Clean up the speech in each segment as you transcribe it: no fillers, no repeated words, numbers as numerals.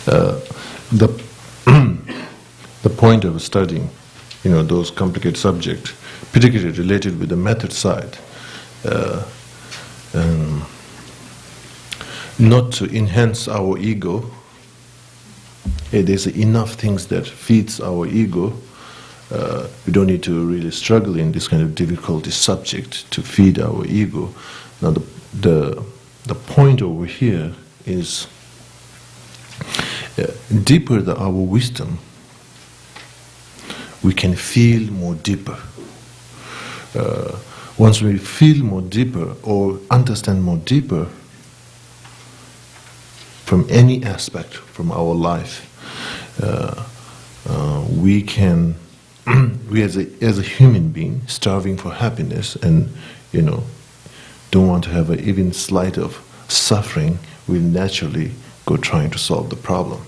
The the point of studying, those complicated subjects, particularly related with the method side, not to enhance our ego. There's enough things that feeds our ego. We don't need to really struggle in this kind of difficult subject to feed our ego. Now, the point over here is deeper our wisdom, we can feel more deeper. Once we feel more deeper or understand more deeper from any aspect from our life, we can, we as a human being starving for happiness and don't want to have even slight of suffering, will naturally go trying to solve the problem.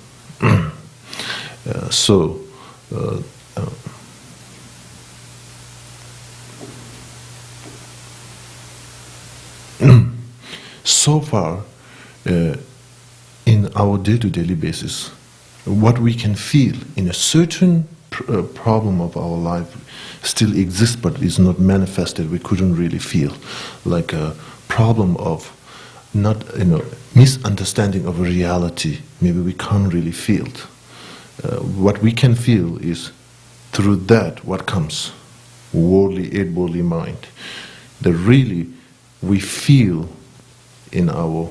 So far, in our day-to-day basis, what we can feel in a certain problem of our life still exists, but is not manifested. We couldn't really feel, like a problem of not, misunderstanding of reality. Maybe we can't really feel it. What we can feel is through that what comes, eight-worldly mind. That really we feel in our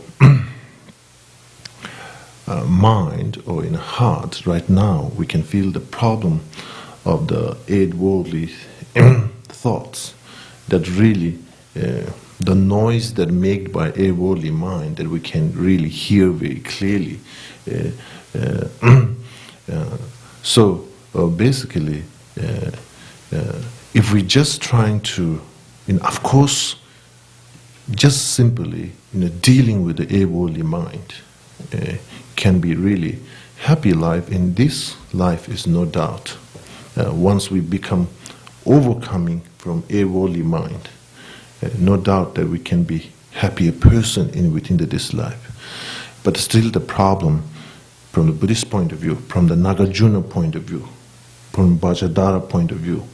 mind or in heart right now, we can feel the problem of the eight-worldly thoughts, that really the noise that made by eight-worldly mind that we can really hear very clearly. So basically, if we just trying to, of course, just simply dealing with the eight-worldly mind can be really happy life. In this life is no doubt. Once we become overcoming from eight-worldly mind, no doubt that we can be happier person within this life. But still the problem from the Buddhist point of view, from the Nagarjuna point of view, from Vajradhara point of view,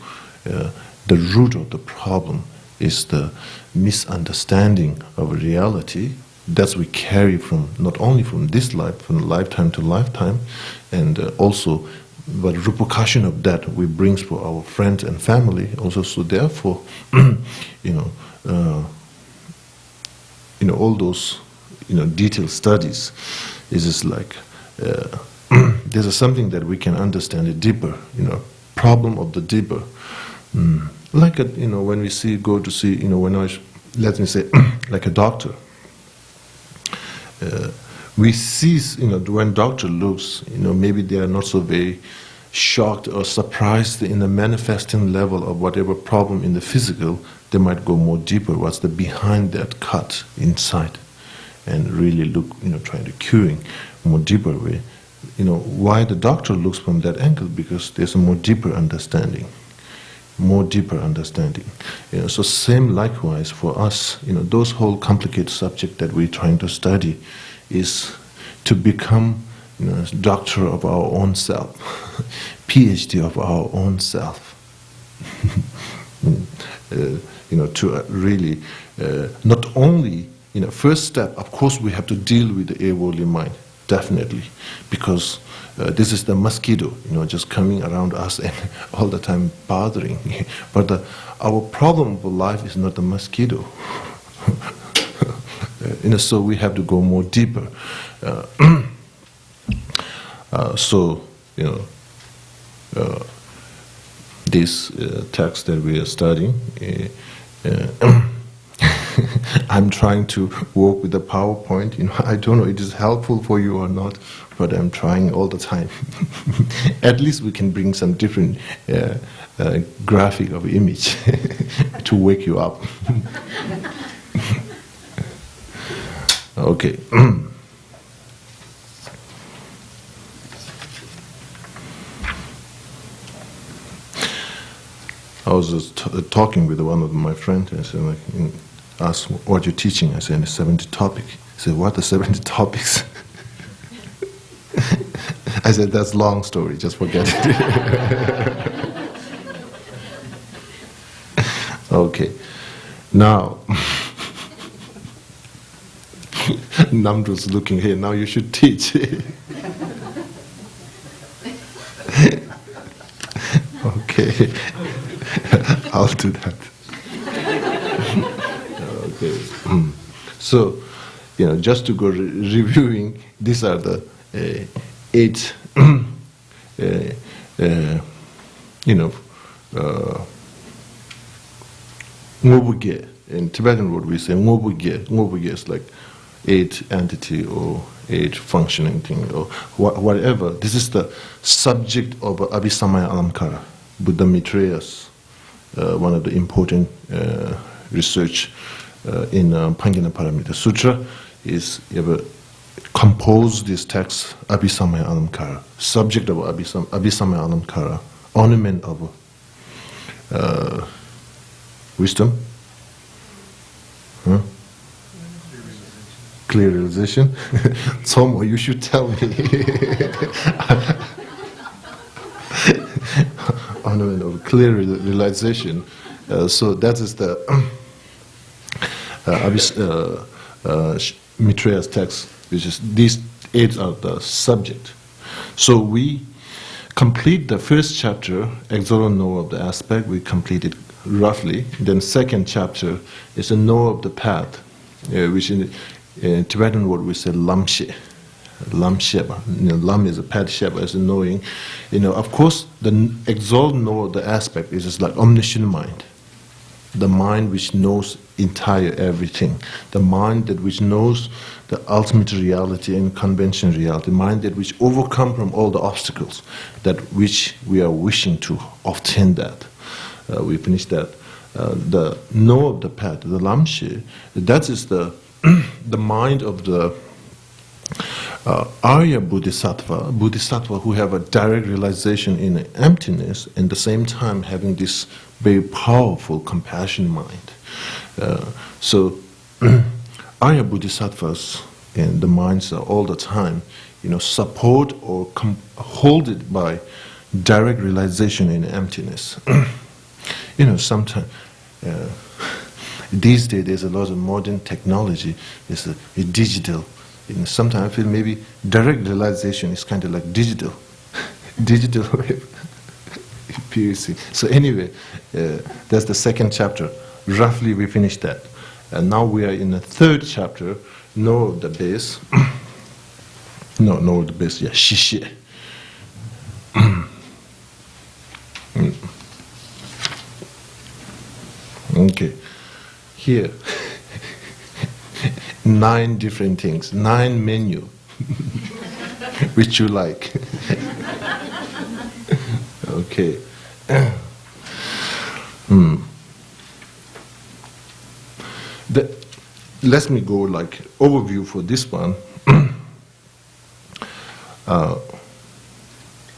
the root of the problem is the misunderstanding of reality. That we carry from not only from this life, from lifetime to lifetime, and also but repercussion of that we brings for our friends and family also. So therefore, all those detailed studies is just like there's something that we can understand it deeper. Problem of the deeper. Like when we go to see let me say like a doctor. We see, when doctor looks, maybe they are not so very shocked or surprised in the manifesting level of whatever problem in the physical. They might go more deeper. What's the behind that cut inside, and really look, trying to curing more deeper way. Why the doctor looks from that angle? Because there's a more deeper understanding. More deeper understanding. So same likewise for us, those whole complicated subject that we're trying to study is to become, doctor of our own self, PhD of our own self. To really, not only, first step, of course we have to deal with the eight-worldly mind, definitely, because this is the mosquito, just coming around us and all the time bothering. But our problem of life is not the mosquito. So we have to go more deeper. This text that we are studying, I'm trying to work with the PowerPoint. I don't know if it is helpful for you or not, but I'm trying all the time. At least we can bring some different graphic of image to wake you up. Okay. I was just talking with one of my friends, and I said, asked what you're teaching. I said, 70 topics. He said, what are 70 topics? I said, that's a long story, just forget it. Okay. Now, Namdu's looking here, now you should teach. Okay. I'll do that. Okay. So, just to go reviewing, these are the 8, ngobuge. In Tibetan word we say ngobuge. Ngobuge is like 8 entity or 8 functioning thing or whatever. This is the subject of Abhisamaya Alamkara. Buddha Maitreya's one of the important research in Pangina Paramita Sutra is compose this text Abhisamaya Alamkara, subject of Abhisamaya Alamkara, ornament of wisdom, huh? Clear realization. Tomo, you should tell me. Ornament of clear realization. So that is the Maitreya's text, which is these 8 are the subject. So we complete the first chapter, Exalt know of the aspect, we completed roughly. Then second chapter is a know of the path, which in Tibetan word we say lamshe. Lam Sheba. Lam is a path, Sheba is a knowing. Of course, the exalt know of the aspect is just like omniscient mind. The mind which knows entire everything. The mind that which knows the ultimate reality and conventional reality. Mind that which overcome from all the obstacles that which we are wishing to obtain that. We finished that. The know of the path, the lamshe, that is the the mind of the Arya Bodhisattva who have a direct realization in emptiness, and at the same time having this very powerful compassion mind. So Arya Bodhisattvas and the minds are all the time, support or hold it by direct realization in emptiness. Sometimes these days there's a lot of modern technology. It's a digital. Sometimes I feel maybe direct realization is kind of like digital wave. PUC. So anyway, that's the second chapter. Roughly we finished that. And now we are in the third chapter, know the base. Know the base, yeah, shishe. Okay. Here. 9 different things, 9 menu, which you like. Okay. Let me go like overview for this one.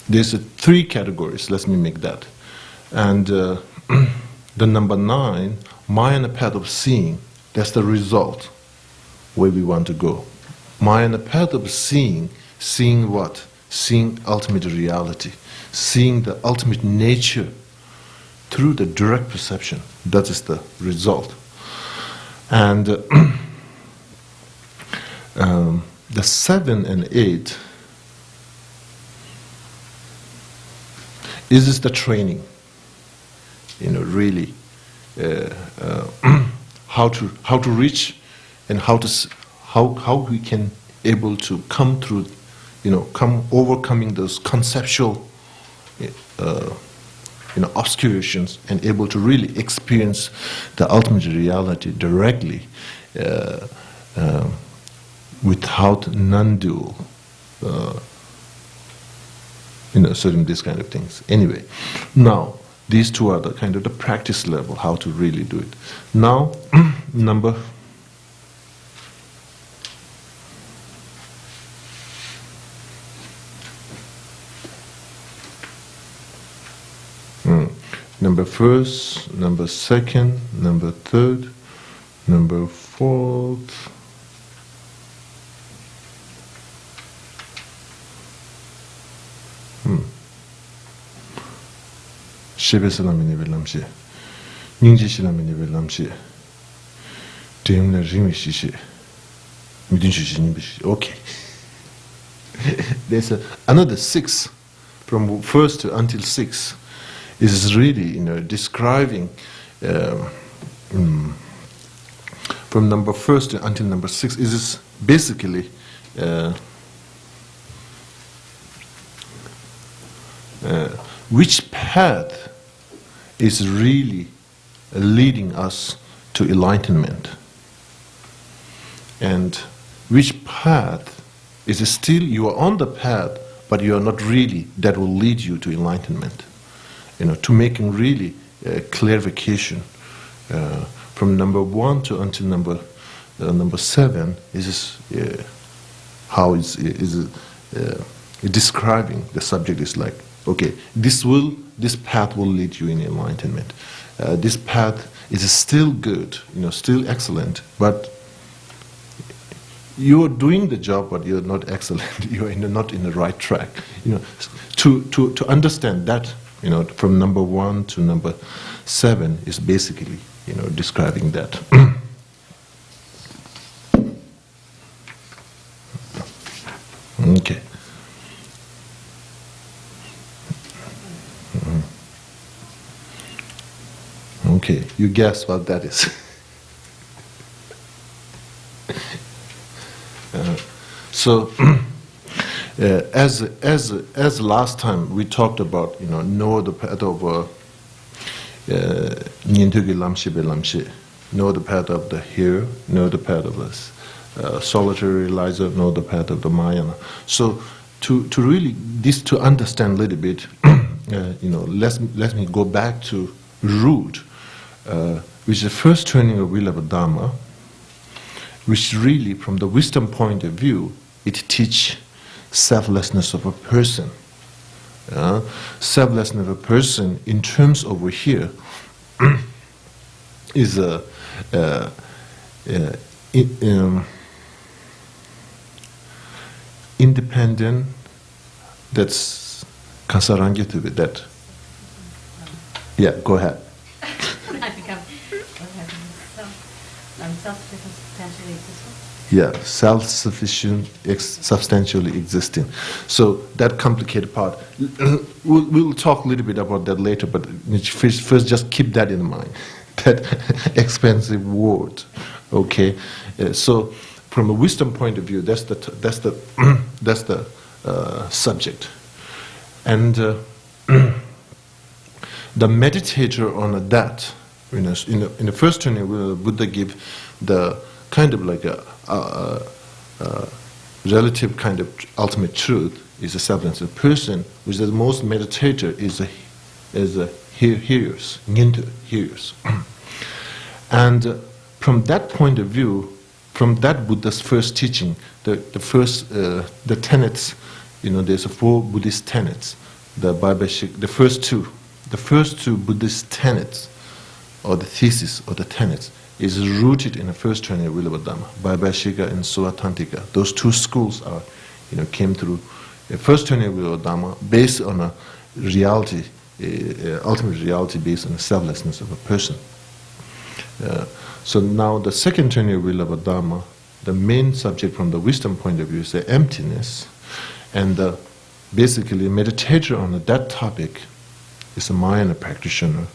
There's 3 categories. Let me make that, and the number 9, Maya and the path of seeing. That's the result. Where we want to go. Maya and the path of seeing what? Seeing ultimate reality, seeing the ultimate nature through the direct perception. That is the result. And the 7 and 8 is the training. Really, how to reach. And how we can able to come through, overcoming those conceptual, obscurations and able to really experience the ultimate reality directly, without non-dual, certain these kind of things. Anyway, now these 2 are the kind of the practice level how to really do it. Now, number. Number 1st, number 2nd, number 3rd, number 4th, Shebesalamini Velamshi, Ningji Shilamini Velamshi, Dimna Rimishishi, Midinshi. Okay. There's another 6, from first to until 6, is really, describing from number first until number 6 is basically which path is really leading us to enlightenment, and which path is still, you are on the path, but you are not really, that will lead you to enlightenment. To making really clarification from number 1 to until number 7 is how is describing the subject is like, okay, this path will lead you in enlightenment. This path is still good, still excellent, but you're doing the job, but you're not excellent. You're not in the right track. To understand that, from number 1 to number 7 is basically, describing that. Okay. Okay, you guess what that is. So, as last time we talked about, know the path of Nyintugi Lamshi Be Lamshi, know the path of the here, know the path of the solitary realizer, know the path of the Mayana. So, to really to understand a little bit, let me go back to root, which is the first turning of wheel of a Dharma, which really, from the wisdom point of view, it teaches selflessness of a person. Selflessness of a person, in terms over here, is independent. That's kasarangi to be that. Yeah, go ahead. I become self-sufficient, substantially existing. Yeah, self-sufficient, substantially existing. So that complicated part, we'll talk a little bit about that later, but first just keep that in mind, that expensive word, okay? So from a wisdom point of view, that's the subject. And the meditator on that, in the first turning, Buddha give the kind of like a relative kind of ultimate truth is a selfless. The person which is the most meditator is a hearers, Ngintu hearers. And from that point of view, from that Buddha's first teaching, the tenets, there's 4 Buddhist tenets. The first two Buddhist tenets, or the thesis or the tenets, is rooted in the first turning of Wheel of Dhamma, Vaibhashika and Suatantika. Those 2 schools are, came through the first turning of Wheel of Dhamma based on a reality, ultimate reality based on the selflessness of a person. So now the second turning of Wheel of Dhamma, the main subject from the wisdom point of view is the emptiness, and basically a meditator on that topic is a Mayana practitioner.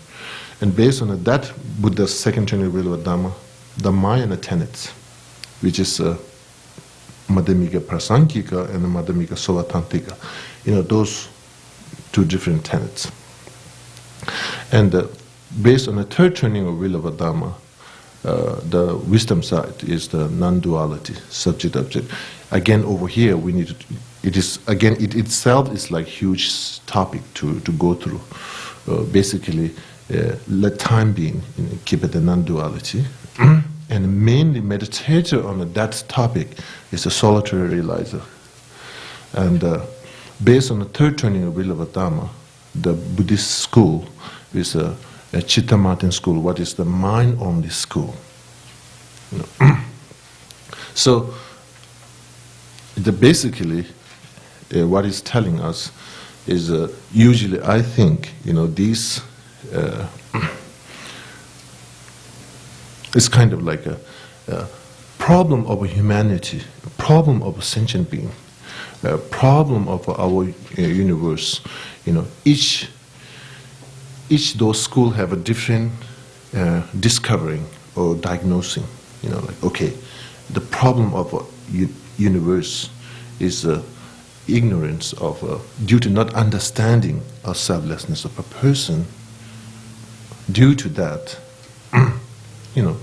And based on that Buddha's second turning wheel of Dhamma, the Mayana tenets, which is Madhyamika Prasankika and the Madhyamika Sovatantika, those 2 different tenets. And based on the third turning of wheel of Dhamma, the wisdom side is the non-duality, subject-object. Again, over here, we need to, it itself is like huge topic to go through. Basically, let time being, keep it the non-duality. And mainly meditator on that topic is a solitary realizer. And based on the third turning of wheel of Dhamma, the Buddhist school is a Chitta-Martin school, what is the mind-only school. So, basically, what it's telling us is usually, I think, these it's kind of like a problem of humanity, a problem of a sentient being, a problem of our universe. Each those schools have a different discovering or diagnosing. Like, okay, the problem of a universe is ignorance of due to not understanding of selflessness of a person. Due to that,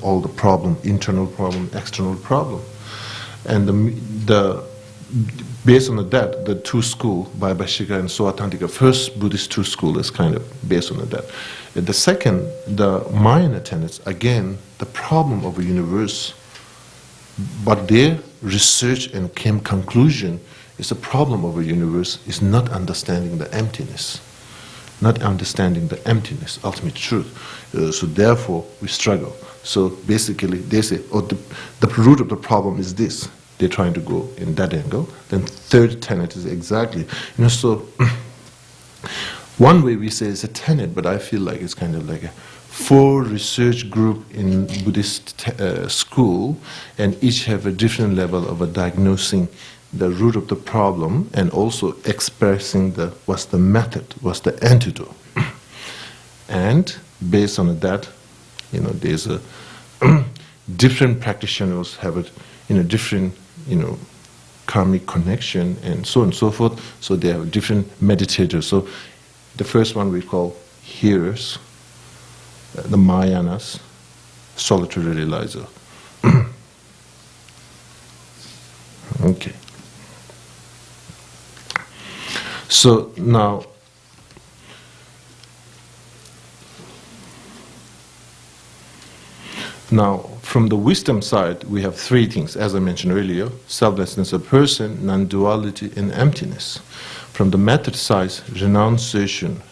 all the problem, internal problem, external problem, and the based on that, the two schools, Vaibhashika and Soatantika, first Buddhist two school is kind of based on that. The second, the Mayan tenets, again, the problem of a universe, but their research and came conclusion is the problem of a universe is not understanding the emptiness, ultimate truth. So therefore, we struggle. So basically, they say, the root of the problem is this. They're trying to go in that angle. Then third tenet is exactly, so one way we say it's a tenet, but I feel like it's kind of like a 4 research group in Buddhist school, and each have a different level of a diagnosing the root of the problem and also expressing what's the method, what's the antidote. And based on that, there's a different practitioners have different, karmic connection and so on and so forth. So they have different meditators. So the first one we call hearers, the Mahayanas, solitary realizer. Okay. So now, from the wisdom side, we have 3 things, as I mentioned earlier: selflessness of person, non-duality, and emptiness. From the method side, renunciation,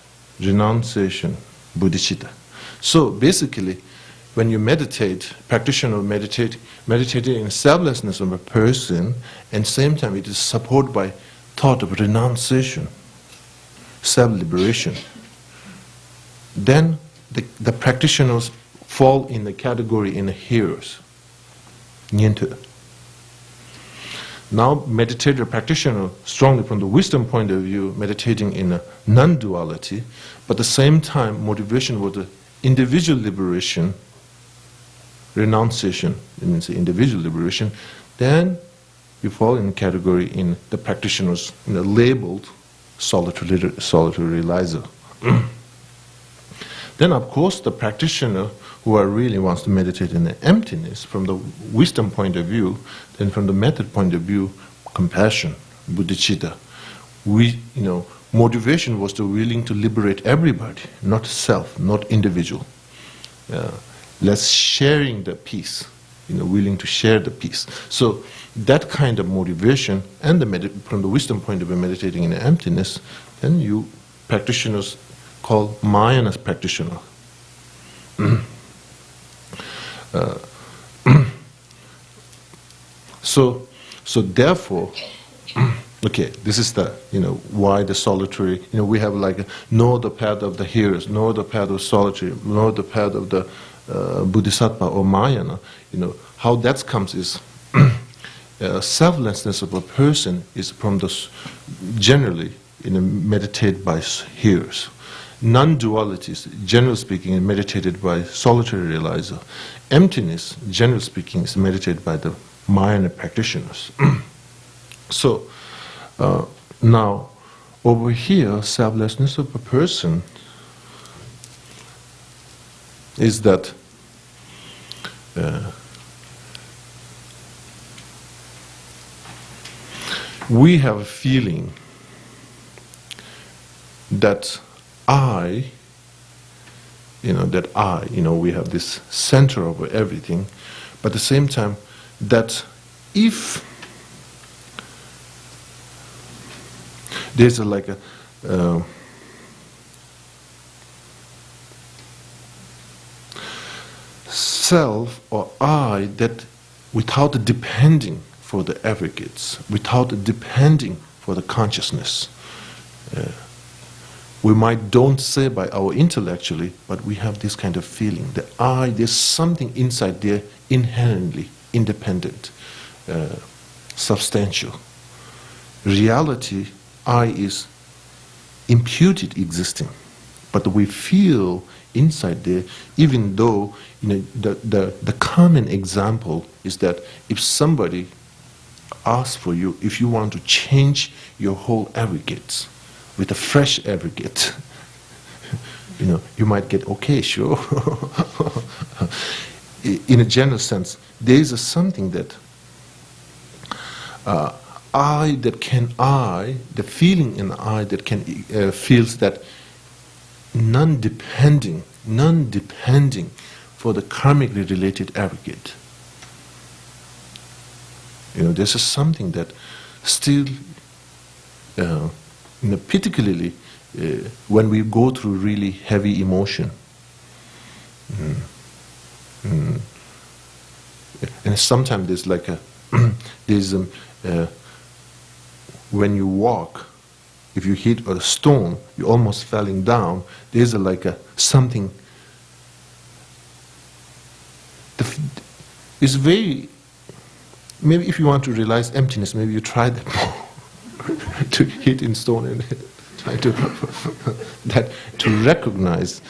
bodhicitta. So basically, when you meditate, practitioner meditating in selflessness of a person, and same time it is supported by thought of renunciation, self-liberation. Then the practitioners fall in the category in the hearers. Nyente. Now, meditator practitioner, strongly from the wisdom point of view, meditating in a non-duality, but at the same time, motivation was the individual liberation, renunciation, it means the individual liberation, then you fall in the category in the practitioners labeled solitary realizer. Then, of course, the practitioner who really wants to meditate in the emptiness, from the wisdom point of view, then from the method point of view, compassion, bodhicitta. Motivation was to willing to liberate everybody, not self, not individual. Less sharing the peace, willing to share the peace. So that kind of motivation, and from the wisdom point of view, meditating in the emptiness, then you practitioners call Mahayana practitioner. So therefore, okay, this is the why the solitary. We have like know the path of the hearers, know the path of solitary, know the path of the Bodhisattva or Mahayana. How that comes is selflessness of a person is from the generally meditated by hearers. Non-dualities, generally speaking, is meditated by solitary realizer. Emptiness, generally speaking, is meditated by the Mahayana practitioners. So, now, over here, selflessness of a person is that we have a feeling that we have this center over everything, but at the same time, that if there's a self or I that without depending for the aggregates, without depending for the consciousness, we might don't say by our intellectually, but we have this kind of feeling that there's something inside there inherently independent, substantial. Reality, I is imputed existing, but we feel inside there, even though the common example is that if somebody asks for you, if you want to change your whole aggregates with a fresh aggregate, you might get, okay, sure. In a general sense, there is something that the feeling in I that can feels that non-depending for the karmically related aggregate. This is something that still, particularly when we go through really heavy emotion. And sometimes there's like when you walk, if you hit a stone, you're almost falling down. There's something. It's very. Maybe if you want to realize emptiness, maybe you try that to hit in stone and try to recognize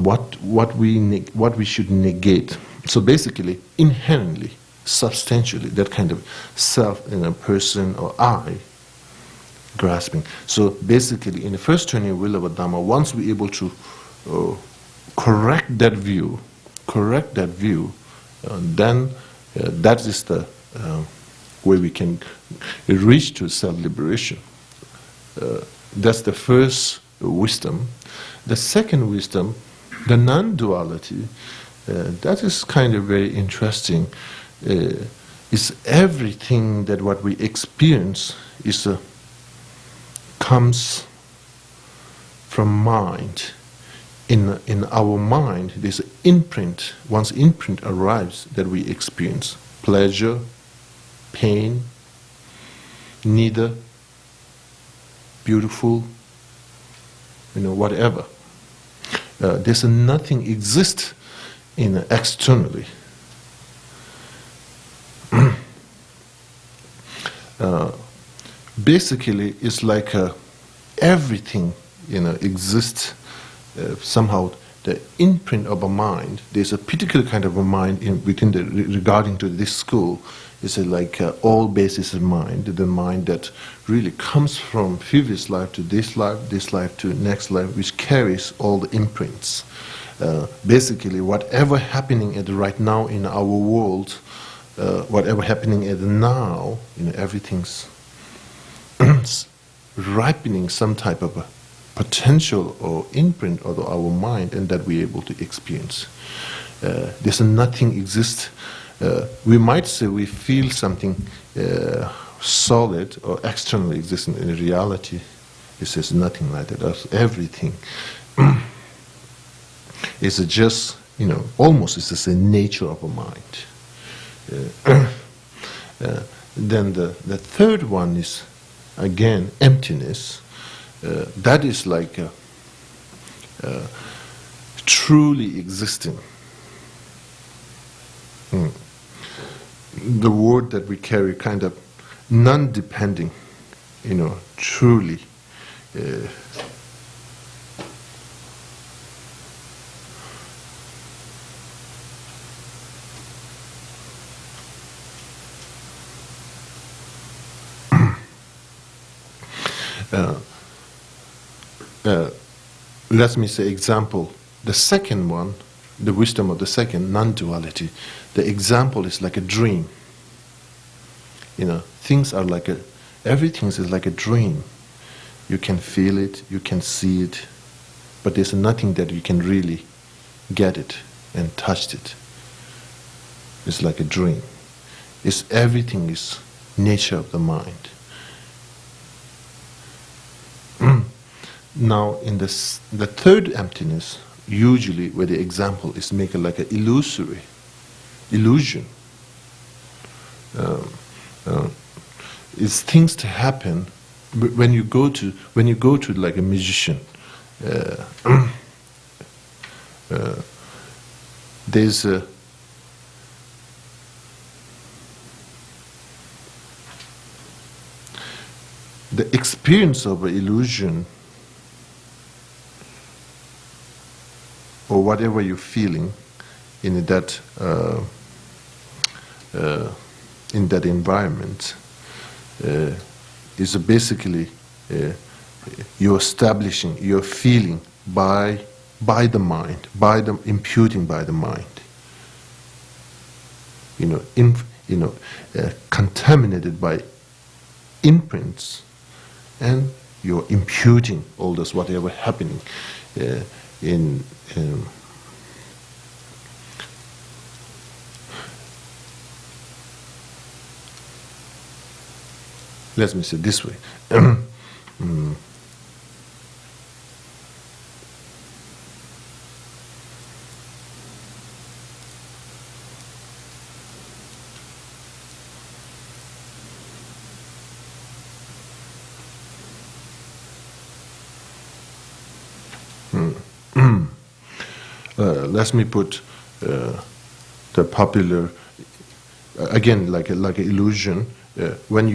what we should negate. So basically, inherently, substantially, that kind of self in a person or I grasping. So basically, in the first 20 will of a Dhamma, once we're able to correct that view, then that is the way we can reach to self-liberation. That's the first wisdom. The second wisdom, the non-duality, that is kind of very interesting. Is everything that what we experience comes from mind. In our mind, there's an imprint. Once imprint arrives, that we experience pleasure, pain, neither, beautiful, whatever. There's nothing exists externally. Basically, it's like everything exists. Somehow the imprint of a mind, there's a particular kind of a mind regarding to this school, is all basis of mind, the mind that really comes from previous life to this life to next life, which carries all the imprints. Basically, whatever happening at right now in our world, whatever happening at now, everything's ripening some type of a potential or imprint of our mind, and that we're able to experience. There's nothing exists. We might say we feel something solid or externally existing. In reality, it says nothing like that. That's everything. It's just, almost it's just the nature of a mind. Then the third one is, again, emptiness. That is truly existing. The word that we carry, kind of non-depending, truly. Let me say example. The second one, the wisdom of the second, non-duality. The example is like a dream. Things are everything is like a dream. You can feel it, you can see it, but there's nothing that you can really get it and touch it. It's like a dream. Everything is nature of the mind. Now, in the third emptiness, usually where the example is make it like an illusion. It's things to happen, when you go to like a musician, there's a the experience of an illusion or whatever you're feeling in that environment is basically you're establishing, you're feeling by the mind, by the imputing by the mind. Contaminated by imprints, and you're imputing all this whatever happening in let me say it this way. Let me put the popular again like an illusion. When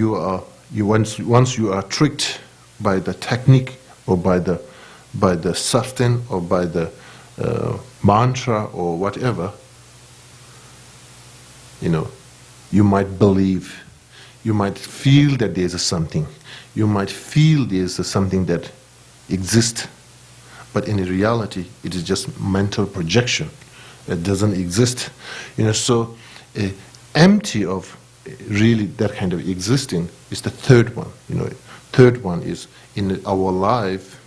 once you are tricked by the technique or by the sustain or by the mantra or whatever, you might believe, you might feel that there's a something, you might feel there's a something that exists. But in reality, it is just mental projection. It doesn't exist. So empty of really that kind of existing is the third one. Third one is in our life,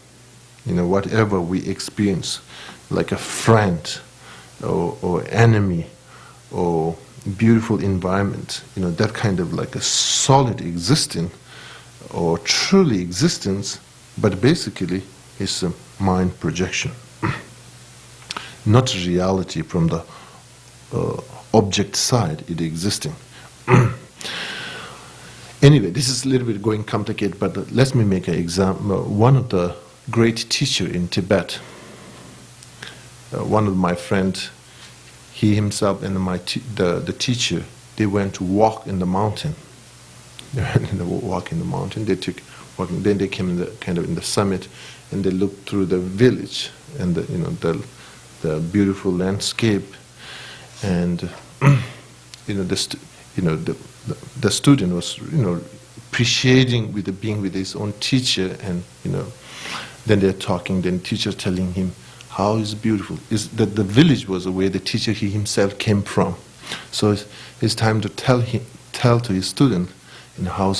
whatever we experience, like a friend or enemy or beautiful environment, that kind of like a solid existing or truly existence, but basically it's a mind projection, not reality from the object side, it existing. Anyway, this is a little bit going complicated, but let me make an example. One of the great teacher in Tibet, one of my friends, he himself and the teacher, they went to walk in the mountain. They went to walk in the mountain. They took walking. Then they came in the summit, and they looked through the village and the beautiful landscape, and the student was appreciating being with his own teacher, and then they're talking. Then teacher telling him how is beautiful is that the village was where the teacher he himself came from. So it's time to tell to his student how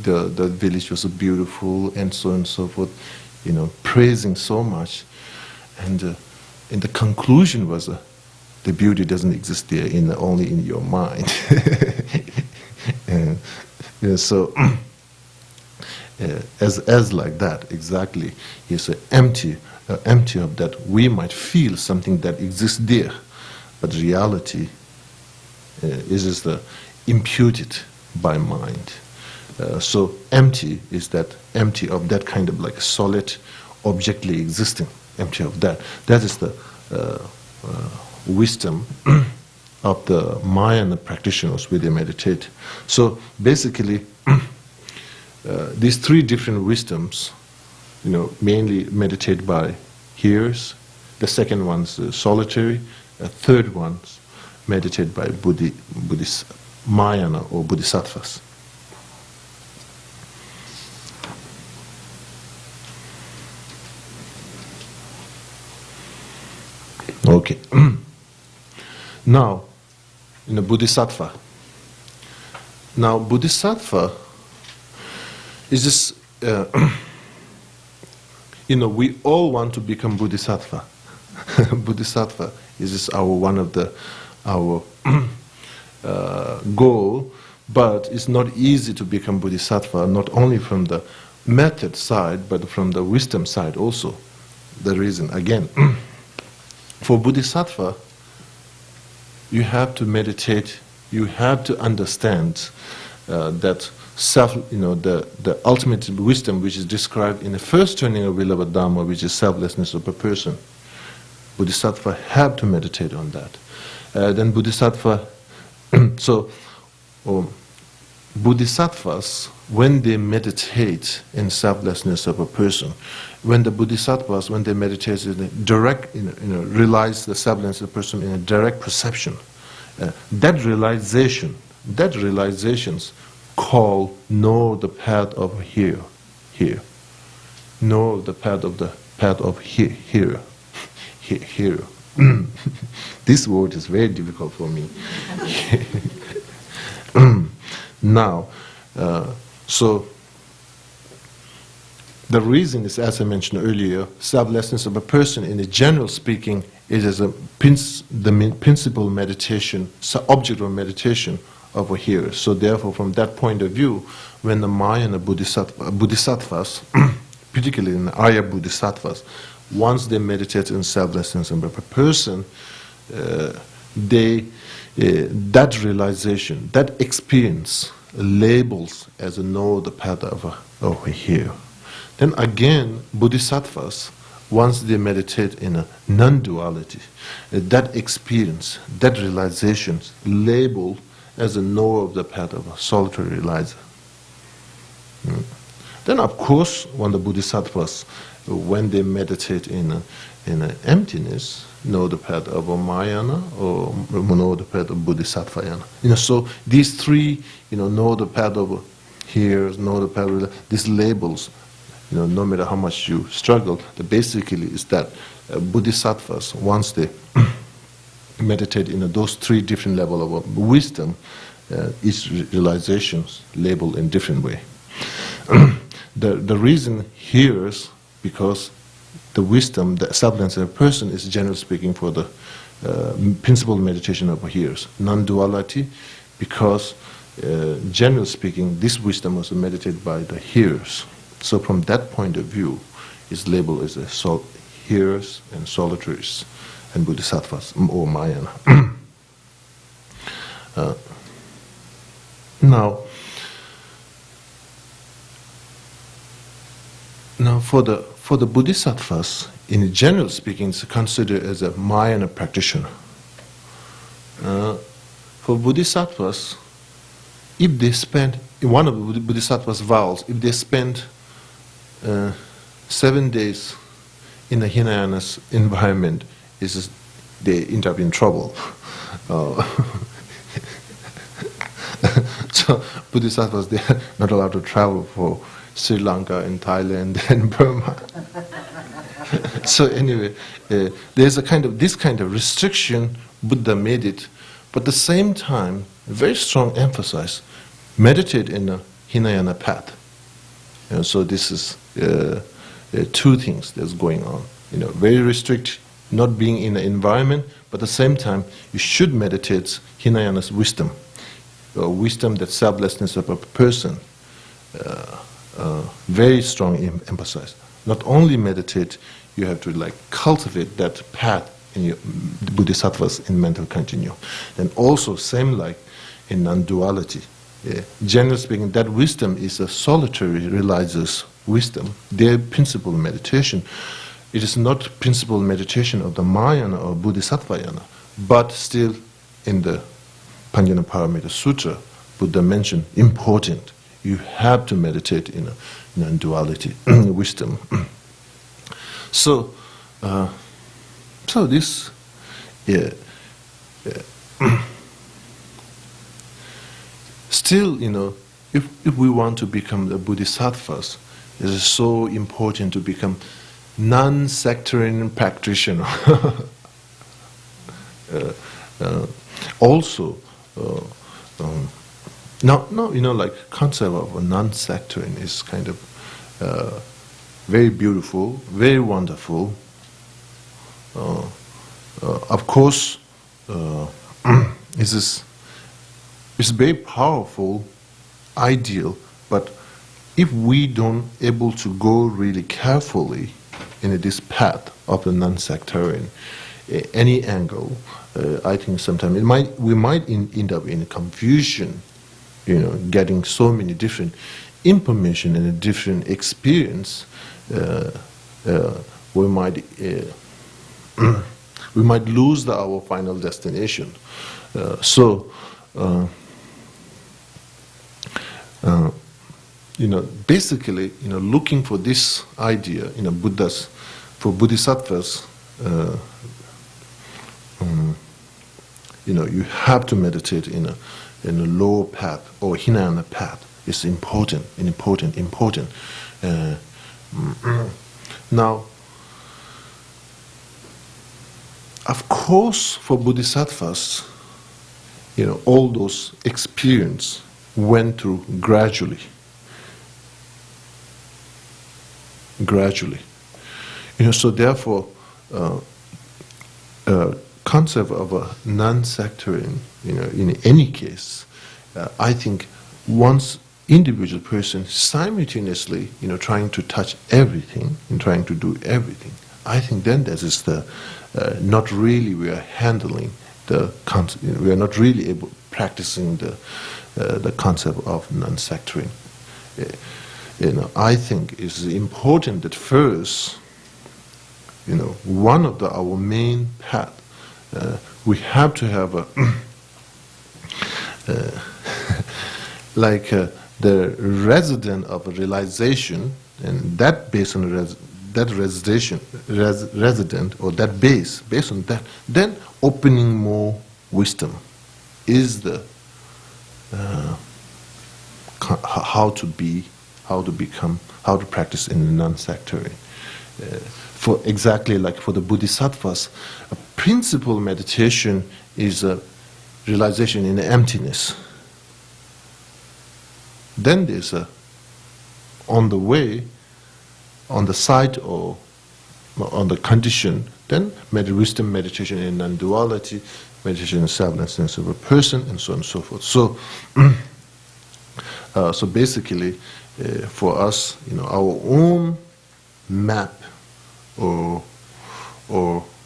the village was beautiful and so on and so forth, praising so much, and the conclusion was the beauty doesn't exist there, only in your mind. And, so as like that exactly, it's empty of that. We might feel something that exists there, but reality is just imputed by mind. So empty is that empty of that kind of like solid, objectly existing. Empty of that. That is the wisdom of the Mayan practitioners when they meditate. So basically, these three different wisdoms, mainly meditate by hearers. The second one's solitary. The third one's meditate by Mayana or Bodhisattvas. Okay. Now, Bodhisattva. Now, Bodhisattva is this, we all want to become Bodhisattva. Bodhisattva is just one of our goal, but it's not easy to become Bodhisattva, not only from the method side, but from the wisdom side also. The reason, again, for Bodhisattva, you have to meditate, you have to understand that self, the ultimate wisdom which is described in the first turning of will of a Dharma, which is selflessness of a person. Bodhisattva have to meditate on that. Then Bodhisattva, so Bodhisattvas, when they meditate in selflessness of a person, when the Bodhisattvas, when they meditate in a direct, realize the selflessness of a person in a direct perception, that realizations call know the path of here, know the path of here. This word is very difficult for me. Now, so the reason is, as I mentioned earlier, selflessness of a person, in a general speaking, it is the principal meditation, object of meditation over here. So therefore, from that point of view, when the Mahayana Bodhisattvas, particularly in the Arya Bodhisattvas, once they meditate in selflessness of a person, that realization, that experience labels as a know the path over here. Then again, Bodhisattvas, once they meditate in a non-duality, that experience, that realization, labeled as a knower of the path of a solitary realizer. Then, of course, when the Bodhisattvas, when they meditate in emptiness, know the path of a Mahayana or know the path of Bodhisattvayana. So these three, know the path of here, know the path of these labels. No matter how much you struggle, basically is that Bodhisattvas, once they meditate in those three different levels of wisdom, each realizations labeled in different way. The reason here is because the wisdom, the selflessness of a person is, generally speaking, for the principal meditation of hearers. Non-duality, because generally speaking, this wisdom was meditated by the hearers. So from that point of view, it's labeled as hearers and solitaries and Bodhisattvas or Mahayana. Now for the Bodhisattvas, in general speaking, it's considered as a Mahayana practitioner. For Bodhisattvas, if they spend, in one of the Bodhisattvas' vows, if they spend 7 days in the Hinayana's environment, they end up in trouble. So Bodhisattvas, they are not allowed to travel for Sri Lanka and Thailand and Burma. So anyway, there's this kind of restriction Buddha made it, but at the same time, very strong emphasis, meditate in the Hinayana path. So this is two things that's going on. Very restrict, not being in the environment, but at the same time, you should meditate Hinayana's wisdom, wisdom that selflessness of a person. Very strong emphasis. Not only meditate, you have to cultivate that path in your Bodhisattvas in mental continuum. And also, same like in non-duality. Generally speaking, that wisdom is a solitary realizer's wisdom. Their principal meditation, it is not principal meditation of the Mahayana or Bodhisattvayana, but still in the Panjana Paramita Sutra, Buddha mentioned important. You have to meditate in a non-duality wisdom. So this, still, if we want to become the Bodhisattvas, it is so important to become non-sectarian practitioner. Also. Now, concept of a non-sectarian is kind of very beautiful, very wonderful. Of course, it's very powerful, ideal, but if we don't able to go really carefully in this path of the non-sectarian, any angle, I think sometimes we might end up in confusion getting so many different information and a different experience, we might we might lose our final destination. Basically, looking for this idea, Buddhas, for bodhisattvas, you have to meditate in a lower path or hinayana path. It's important. Now, of course, for bodhisattvas, all those experience went through gradually. So therefore, concept of a non-sectarian, in any case, I think once individual person simultaneously, trying to touch everything and trying to do everything, I think then that is the not really we are handling the concept. We are not really able practicing the concept of non-sectarian. I think it's important that first, one of our main path, we have to have a the resident of a realization, and that based on that resident or that based on that, then opening more wisdom is the how to practice in a non-sectarian. For exactly like for the bodhisattvas, a principal meditation is a realization in the emptiness. Then there's on the way, on the side or on the condition, then wisdom meditation in non-duality, meditation in selflessness of a person, and so on and so forth. So basically, for us, our own map or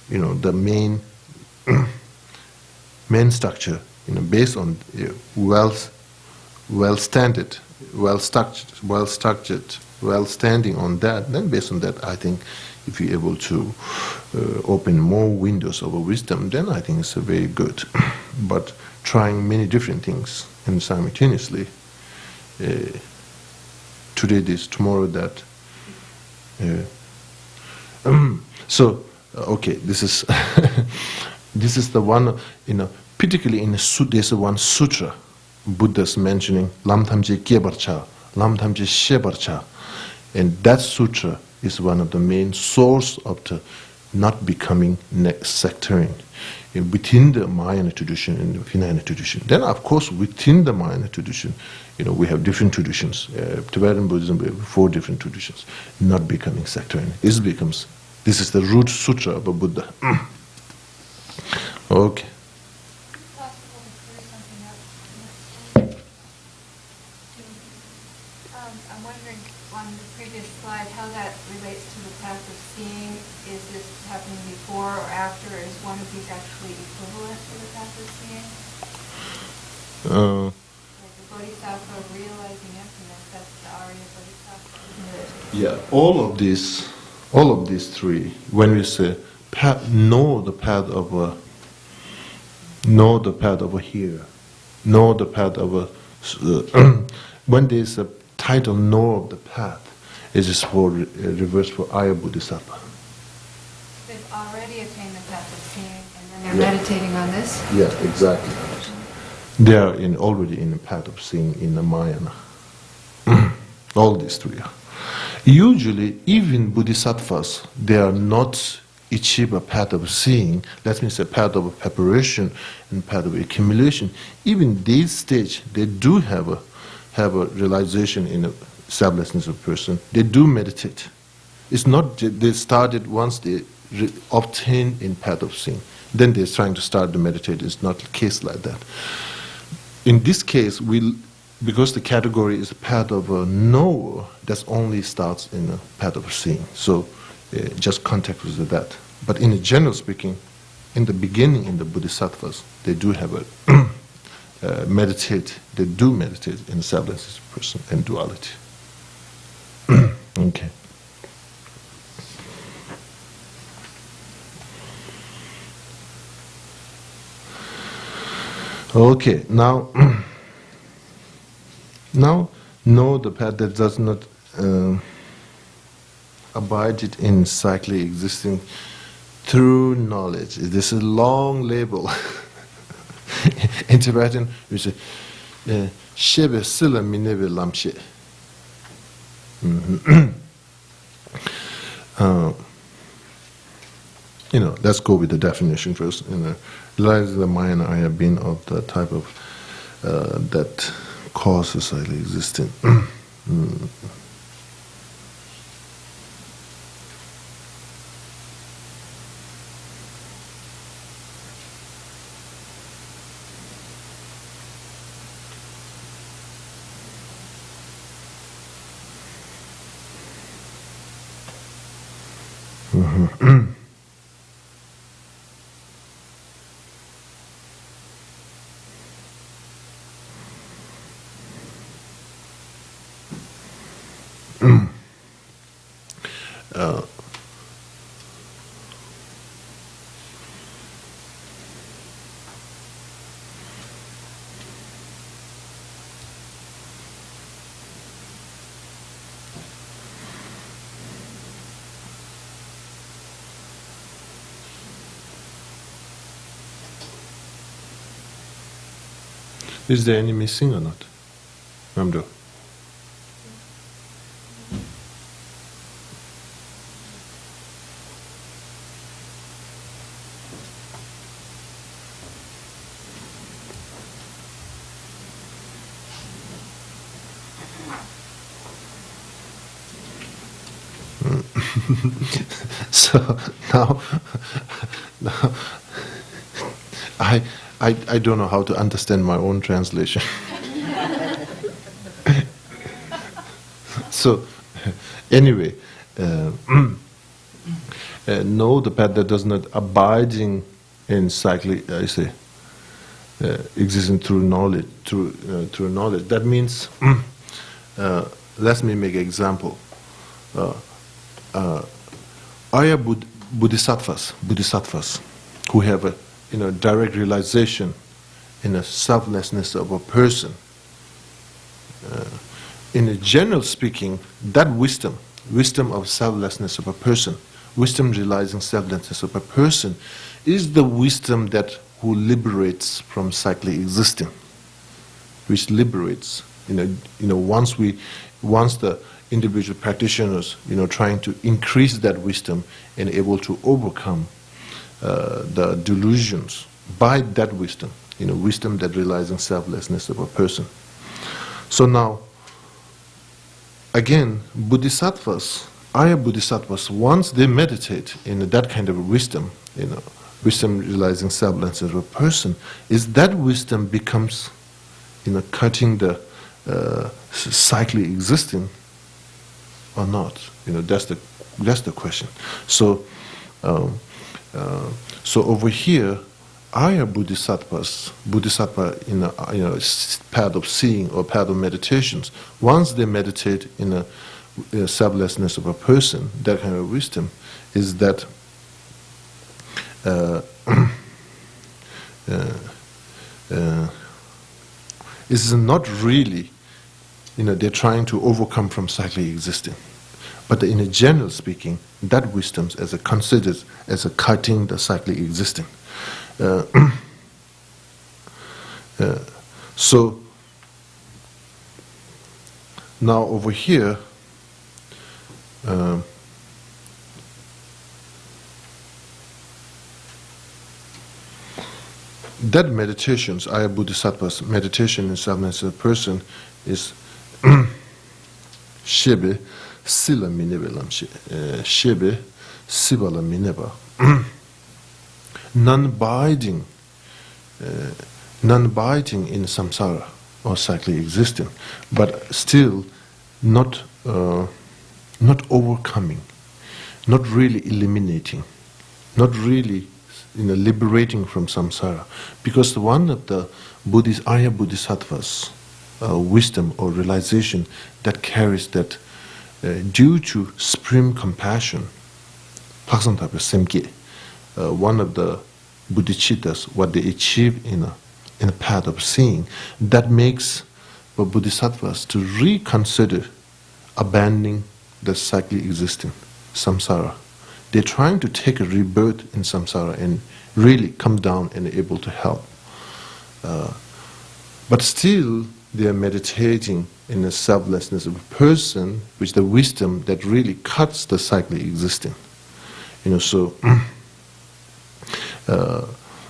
the main structure, based on well-standing on that, then based on that, I think if you're able to open more windows of wisdom, then I think it's very good. But trying many different things and simultaneously, today this, tomorrow that. This is this is the one, particularly in there's one sutra, Buddha's mentioning Lamthamje Kyebarcha, Lamthamje Shebarcha, and that sutra is one of the main source of the not becoming sectarian within the Mahayana tradition and the Hinayana tradition. Then, of course, within the Mahayana tradition, we have different traditions. Tibetan Buddhism, we have 4 different traditions. Not becoming sectarian. This is the root sutra of a Buddha. Okay. Possible to clear something up? I'm wondering on the previous slide how that relates to the path of seeing. Is this happening before or after? Is one of these actually equivalent to the path of seeing? Like the Bodhisattva realizing emptiness, that's the Arya Bodhisattva, isn't it? Yeah, all of these 3, when we say know the path of here, know the path of when there's a title, know of the path, it is for reverse for Arya Bodhisattva. They've already attained the path of seeing, and then they're meditating on this? Yeah, exactly. They are already in the path of seeing in the Mahayana. All these 3 are. Usually, even bodhisattvas, they are not achieve a path of seeing. That means a path of preparation and path of accumulation. Even this stage, they do have a realization in the selflessness of person. They do meditate. It's not they started once they obtain in path of seeing. Then they're trying to start to meditate. It's not a case like that. In this case, because the category is a path of a knower, that only starts in a path of seeing. So just contact with that. But in general speaking, in the beginning, in the bodhisattvas, they do have meditate, they do meditate in selflessness of person and duality. Okay. Okay, now, now know the path that does not abide it in cyclically existing through knowledge. This is a long label. In Tibetan, we say, Shebe sila minebe lamshe. Let's go with the definition first. Realize the mind I have been of the type of that causes cyclically existing. Is there any missing or not? Ramdo? So now I don't know how to understand my own translation. So anyway, know the path that does not abiding in cyclic, I say, existing through knowledge. Through knowledge. That means, let me make an example. Aya bodhisattvas who have a direct realization in a selflessness of a person. In a general speaking, that wisdom of selflessness of a person, wisdom realizing selflessness of a person, is the wisdom that who liberates from cyclically existing, which liberates. Once the individual practitioners, trying to increase that wisdom and able to overcome the delusions by that wisdom, wisdom that relies on selflessness of a person. So now, again, bodhisattvas, Aya bodhisattvas, once they meditate in that kind of wisdom, wisdom realizing selflessness of a person, is that wisdom becomes, cutting the cyclically existing or not? That's the question. So, so over here, Aya bodhisattva in a path of seeing or path of meditations. Once they meditate in a selflessness of a person, that kind of wisdom is that is not really, they're trying to overcome from cyclically existing. But in a general speaking, that wisdom is considered as a cutting the cyclically existing. So now over here, that meditations, Aya bodhisattva's meditation in selflessness of a person is shebe sila minebe lamshe, shebe sibala mineba, non-biding in samsara or cyclically existing, but still not overcoming, not really eliminating, not really liberating from samsara. Because one of the Arya Bodhisattvas wisdom or realization that carries that due to supreme compassion, one of the bodhicittas, what they achieve in a path of seeing, that makes the bodhisattvas to reconsider abandoning the cyclically existing samsara. They're trying to take a rebirth in samsara and really come down and able to help. But still, they are meditating in the selflessness of a person, which the wisdom that really cuts the cyclically existing. So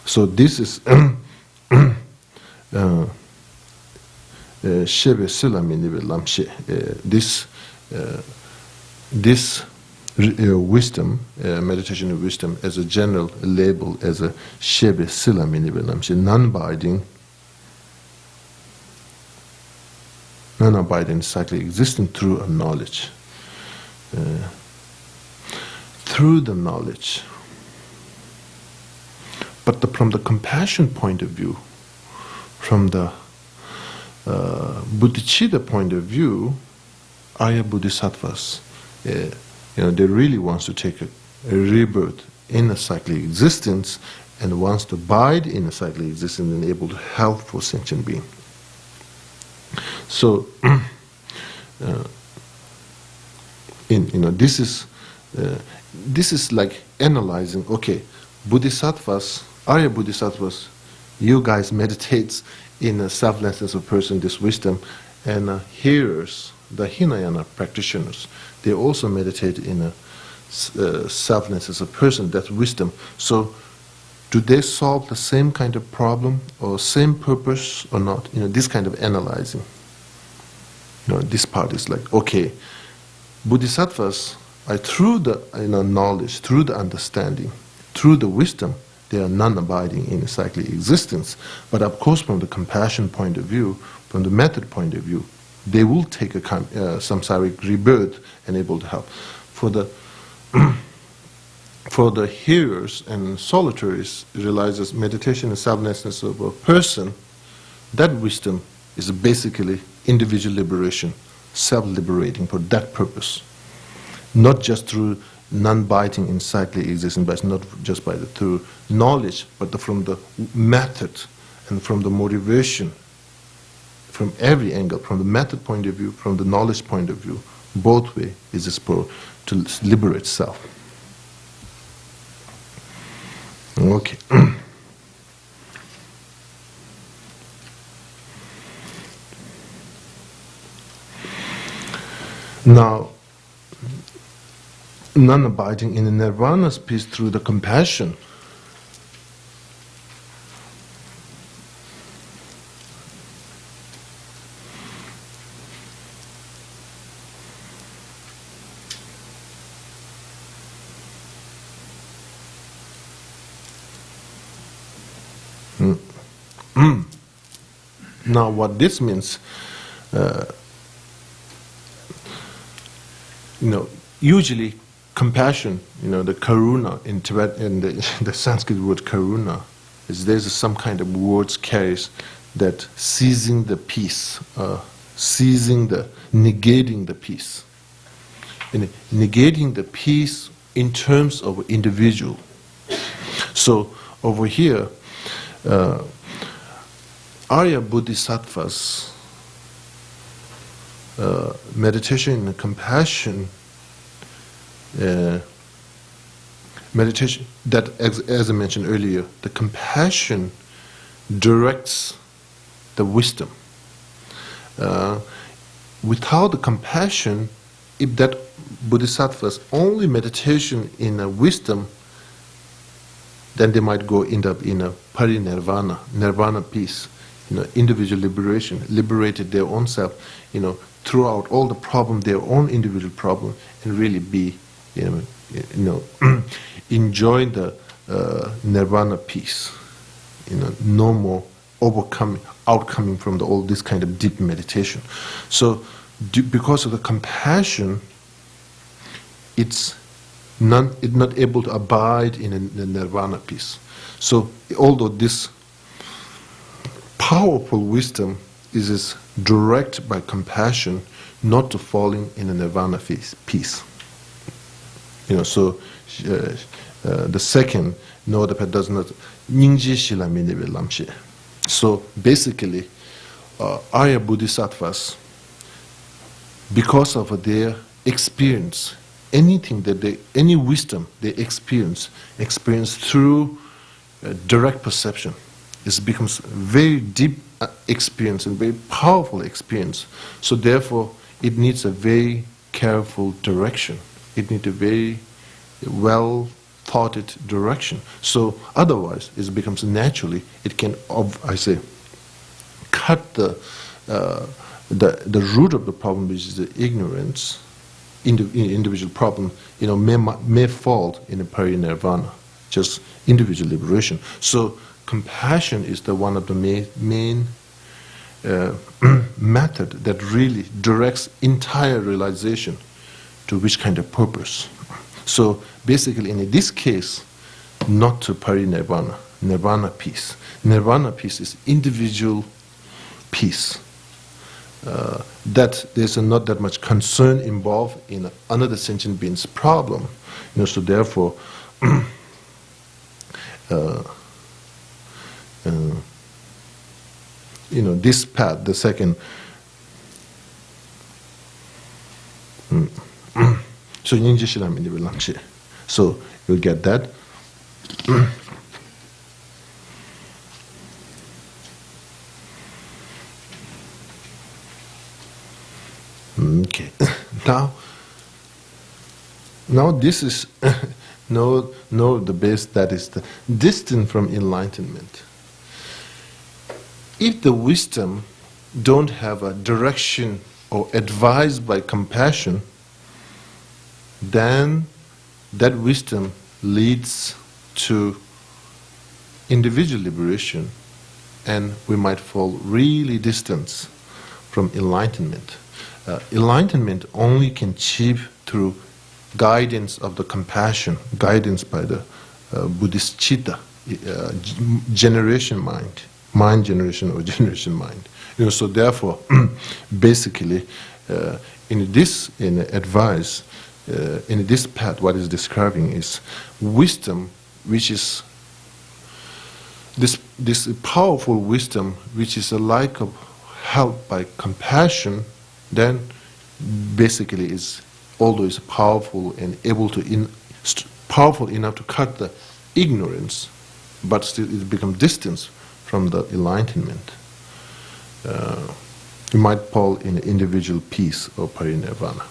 so this is Shebe Silamini Lamshe. This wisdom, meditation of wisdom, as a general label, as a Shebe Silamini Lamshe, non-abiding, cyclically existing through a knowledge. Through the knowledge. But from the compassion point of view, from the bodhicitta point of view, Arya Bodhisattvas, they really wants to take a rebirth in a cyclic existence and wants to abide in a cyclic existence and able to help for sentient being. So, this is like analyzing. Okay, Bodhisattvas, Arya Bodhisattvas, you guys meditate in a selflessness of person, this wisdom, and hearers, the Hinayana practitioners, they also meditate in a selflessness of person, that wisdom. So, do they solve the same kind of problem or same purpose or not? This kind of analyzing. This part is like, okay, Bodhisattvas are through the knowledge, through the understanding, through the wisdom, they are non-abiding in a cyclic existence. But of course, from the compassion point of view, from the method point of view, they will take a samsaric rebirth and able to help. For the for the hearers and solitaries, realizes meditation and selflessness of a person, that wisdom is basically individual liberation, self-liberating for that purpose. Not just through non-biting in cyclic existence, but not just through knowledge, but from the method and from the motivation, from every angle, from the method point of view, from the knowledge point of view, both way is this to liberate self. Okay. Now, non-abiding in the nirvana's peace through the compassion. Now, what this means, usually compassion, the karuna in Tibet, in the Sanskrit word karuna, there's some kind of words carries that seizing the peace, negating the peace. Negating the peace in terms of individual. So over here, Arya Bodhisattvas, meditation and compassion, meditation that, as I mentioned earlier, the compassion directs the wisdom. Without the compassion, if that Bodhisattva's only meditation in a wisdom, then they might end up in a parinirvana, nirvana peace, individual liberation, liberated their own self, throughout all the problem, their own individual problem, and really be, enjoy the nirvana peace, no more outcoming from all this kind of deep meditation. So, because of the compassion, it's not able to abide in the nirvana peace. So although this powerful wisdom is directed by compassion, not to falling in a nirvana peace. So the second, no, the pet does not. So basically, Arya Bodhisattvas, because of their experience, any wisdom they experience through direct perception, it becomes very deep experience and very powerful experience. So therefore, it needs a very careful direction. It needs a very well thought it direction. So otherwise, it becomes naturally, it can, cut the root of the problem, which is the ignorance, individual problem, may fall in a parinirvana, just individual liberation. So compassion is the one of the main method that really directs entire realization to which kind of purpose. So basically, in this case, not to parinirvana, nirvana peace. Nirvana peace is individual peace. That there's not that much concern involved in another sentient being's problem. So therefore, this path, the second. So you'll get that. Okay. Now this is know the base that is the distant from enlightenment. If the wisdom don't have a direction or advised by compassion, then that wisdom leads to individual liberation, and we might fall really distant from enlightenment. Enlightenment only can achieve through guidance of the compassion, guidance by the Buddhist chitta, generation mind generation or generation mind. So therefore, basically, in this path, what is describing is wisdom, which is this powerful wisdom, which is a like of help by compassion. Then basically is, although it's powerful and able to powerful enough to cut the ignorance, but still it becomes distance from the enlightenment. You might fall in individual peace or parinirvana.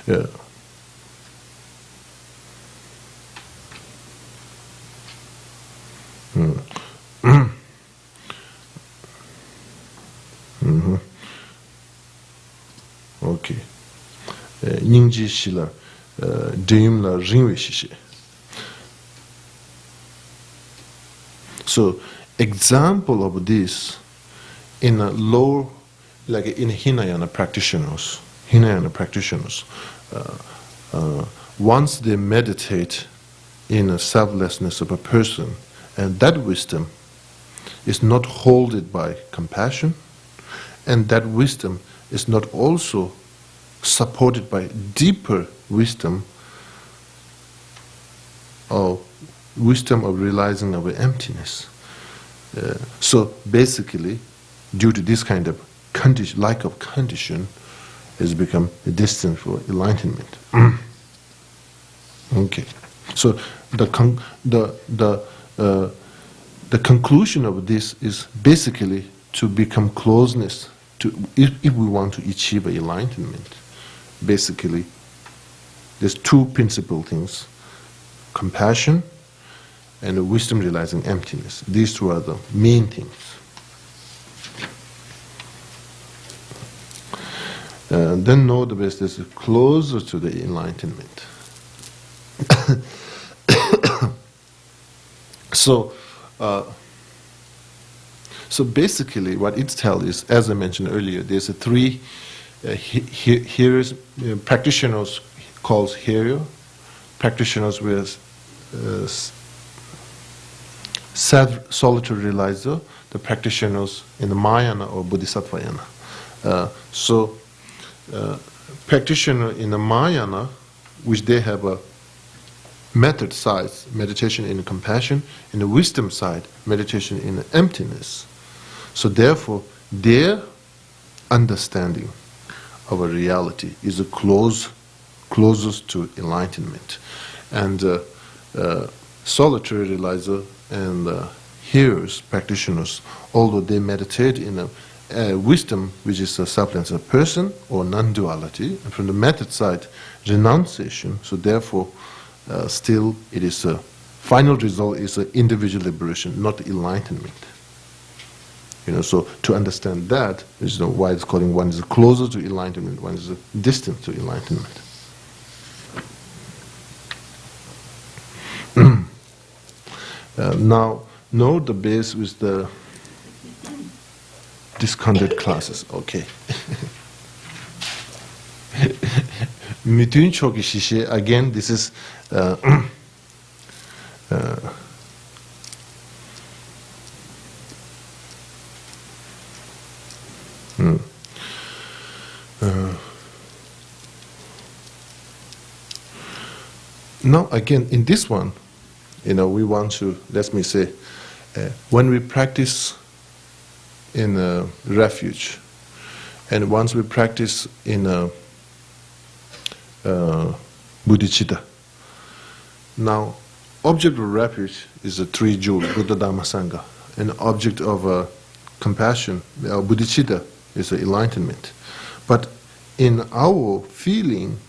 Yeah. Okay. Ningji shila deyum la ringwe shishi. So, example of this in a low, like in Hinayana practitioners, once they meditate in a selflessness of a person, and that wisdom is not holded by compassion, and that wisdom is not also supported by deeper wisdom or wisdom of realizing our emptiness. So basically, due to this kind of lack of condition, has become a distance for enlightenment. Okay, so the conclusion of this is basically to become closeness to, if we want to achieve enlightenment. Basically, there's two principal things: compassion and wisdom realizing emptiness. These two are the main things. Then know the best is closer to the enlightenment. So basically what it tells is, as I mentioned earlier, there's a three hearers, practitioners calls hearer, practitioners were self-solitary realizer, the practitioners in the Mahayana or Bodhisattvayana. So practitioner in the Mahayana, which they have a method side, meditation in compassion, in the wisdom side, meditation in emptiness. So therefore, their understanding of a reality is closest to enlightenment. And solitary realizer and hearers, practitioners, although they meditate in a wisdom which is a selfless person or non-duality, and from the method side, renunciation, so therefore still it is a final result is an individual liberation, not enlightenment. So to understand that is why it's calling one is closer to enlightenment, one is distant to enlightenment. Now, note the base with the discounted classes. Okay. Mitun choki shishe, again, this is now again in this one, we want to, let me say, when we practice in a refuge, and once we practice in a bodhicitta. Now, object of refuge is a three jewel, Buddha, Dhamma, Sangha. And object of compassion, bodhicitta, is enlightenment. But in our feeling,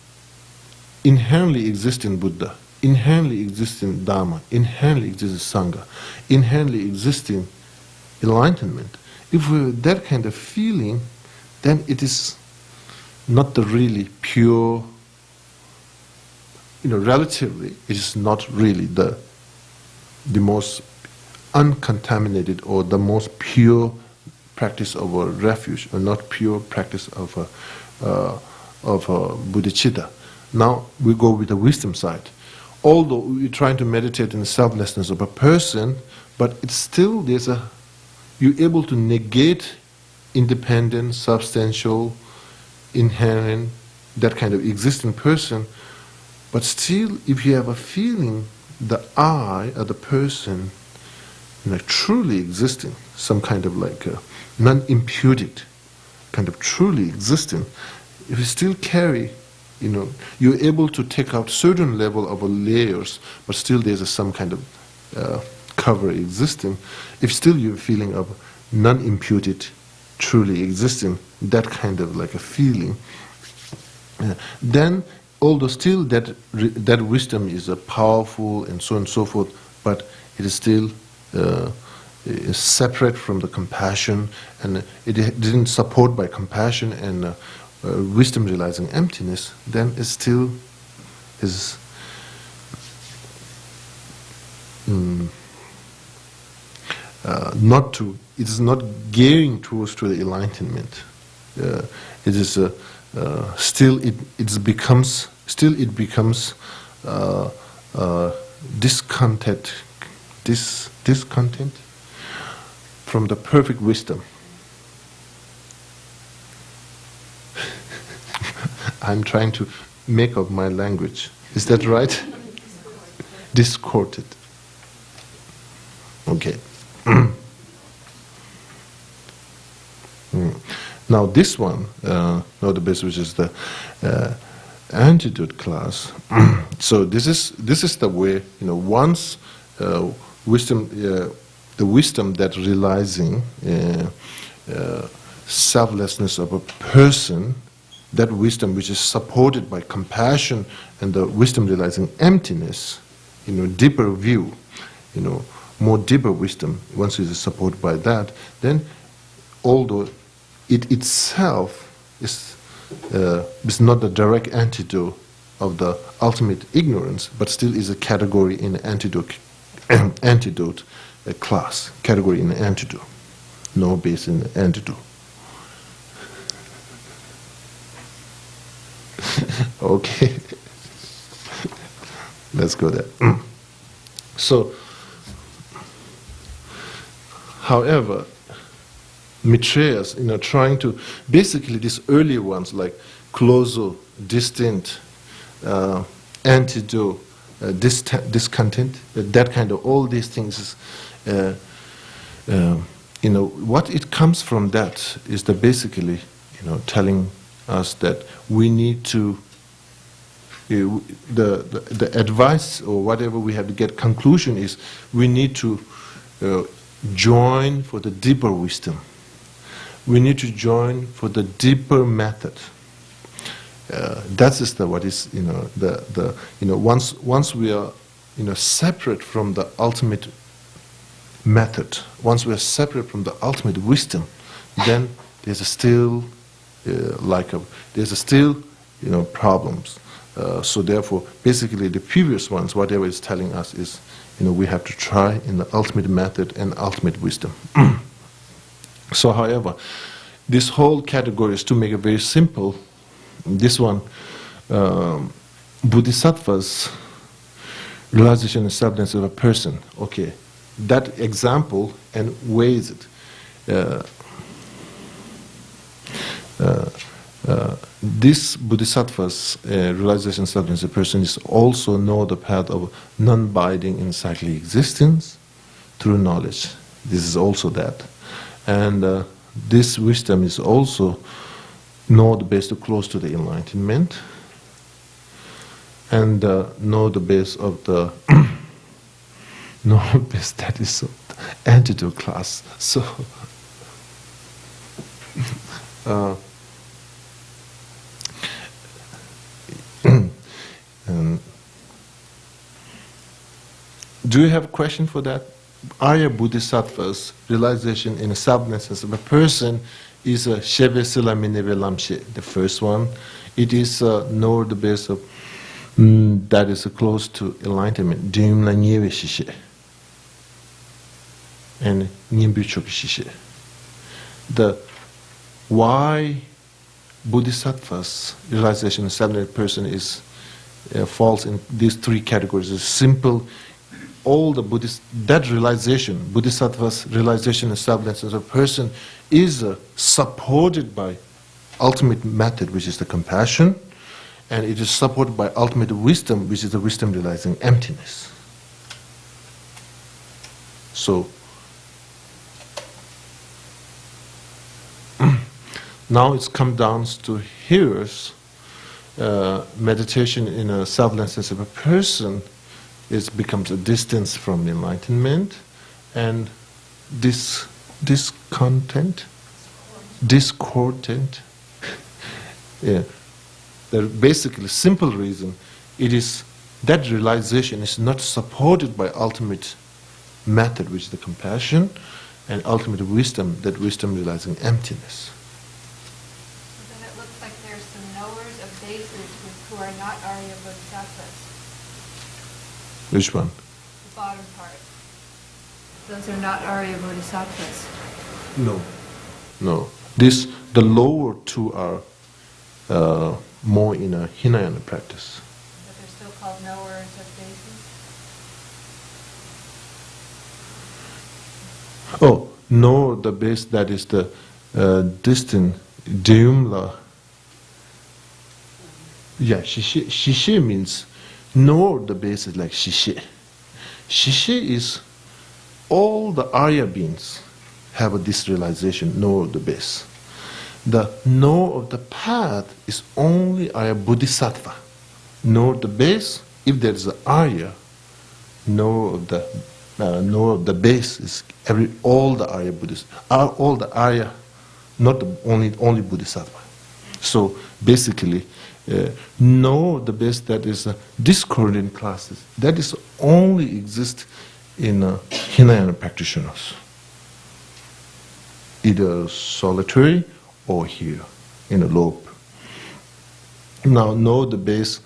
inherently existing Buddha, inherently existing Dhamma, inherently existing Sangha, inherently existing enlightenment, if we have that kind of feeling, then it is not the really pure, relatively, it is not really the most uncontaminated or the most pure practice of a refuge, or not pure practice of a bodhicitta. Now we go with the wisdom side. Although we're trying to meditate in the selflessness of a person, but it's still you're able to negate independent, substantial, inherent, that kind of existing person, but still, if you have a feeling, the I of the person, truly existing, some kind of like non-imputed, kind of truly existing, if you still carry, you're able to take out certain level of layers, but still there's some kind of cover existing. If still you're feeling of non-imputed, truly existing, that kind of like a feeling, then although still that wisdom is powerful and so on and so forth, but it is still is separate from the compassion, and it didn't support by compassion and wisdom realizing emptiness, then it still is it is not gearing towards to the enlightenment. It is still it becomes discontent from the perfect wisdom. I'm trying to make up my language. Is that right? Discorded. Okay. Now this one, the best, which is the antidote class. So this is the way, once wisdom, the wisdom that realizing selflessness of a person, that wisdom which is supported by compassion and the wisdom realizing emptiness, deeper view, more deeper wisdom, once it is supported by that, then although it itself is not the direct antidote of the ultimate ignorance, but still is a category in the antidote class, category in the antidote, no base in the antidote. Okay. Let's go there. So, however, Maitreya's, trying to, basically these early ones like closer, distant, antidote, discontent, that kind of, all these things, what it comes from that is that basically, telling us that we need to, the advice or whatever we have to get conclusion is we need to join for the deeper wisdom. We need to join for the deeper method. That is what is once we are separate from the ultimate method, once we are separate from the ultimate wisdom, then there's still problems. So therefore, basically, the previous ones, whatever it's telling us is, we have to try in the ultimate method and ultimate wisdom. So, however, this whole category is, to make it very simple, this one, Bodhisattva's realization and self-knowledge of a person. Okay, that example and weighs it. This Bodhisattva's realization and self-knowledge of a person is also know the path of non-abiding in cyclic existence through knowledge. This is also that. And this wisdom is also know the base to close to the enlightenment, and know the base of the know the base that is of the antidote class. So do you have a question for that? Arya Bodhisattva's realization in a self-knowledge of a person is a Sheve Sila Mineve Lamshe, the first one. It is know the base of that is close to enlightenment. Dyum la Nyeve Shishe and Nyimbu Choki Shishe. The why Bodhisattva's realization of self-knowledge person is falls in these three categories is simple. All the Buddhist, that realization, Bodhisattva's realization of self-knowledge as a person is supported by ultimate method, which is the compassion, and it is supported by ultimate wisdom, which is the wisdom realizing emptiness. So, now it's come down to here's meditation in a self-knowledge of a person. It becomes a distance from enlightenment, and discordant. Yeah, the basically simple reason it is that realization is not supported by ultimate method, which is the compassion, and ultimate wisdom, that wisdom realizing emptiness. So then it looks like there's some knowers of bases who are not Arya Bodhisattvas. Which one? The bottom part. Those are not Arya Bodhisattvas. No. The lower two are more in a Hinayana practice. But they're still called knowers of bases? Oh, no, the base that is the distant Dyumla. Yeah, Shishe means no, the base is like Shishe. Shishe is all the Arya beings have this realization, know the base. The know of the path is only Arya Bodhisattva. Know the base, if there is an Arya, know of the base is all the Arya Buddhists, all the Arya, not the only Bodhisattva. So basically, know the base that is discordant classes. That is only exist in Hinayana practitioners, either solitary or here in a loop. Now know the base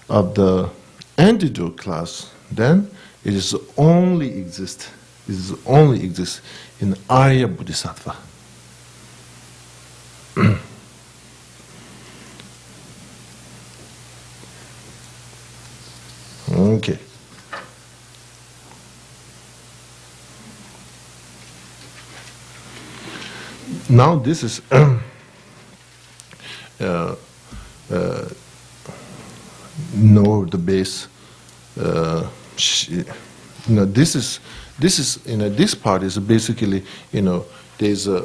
of the antidote class. Then it is only exist. It is only exist in Arya Bodhisattva. Okay. Okay. Now this is know the base. This is this part is basically there's a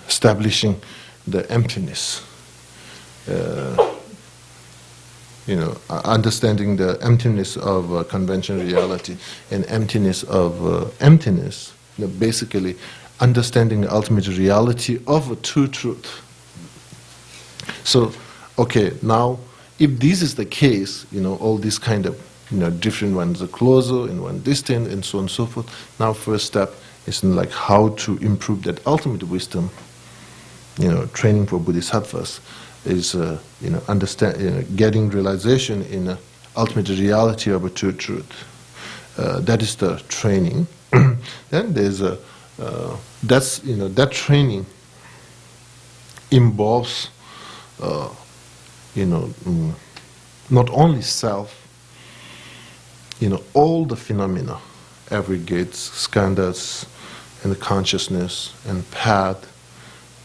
establishing the emptiness. Understanding the emptiness of conventional reality and emptiness of emptiness. Basically, understanding the ultimate reality of a true truth. So, okay, now if this is the case, all these kind of different ones are closer and one distant and so on and so forth. Now, first step is like how to improve that ultimate wisdom. Training for bodhisattvas is understand getting realization in the ultimate reality of a true truth. That is the training. Then there's a that training involves not only self, all the phenomena, aggregates, skandhas, and the consciousness and path,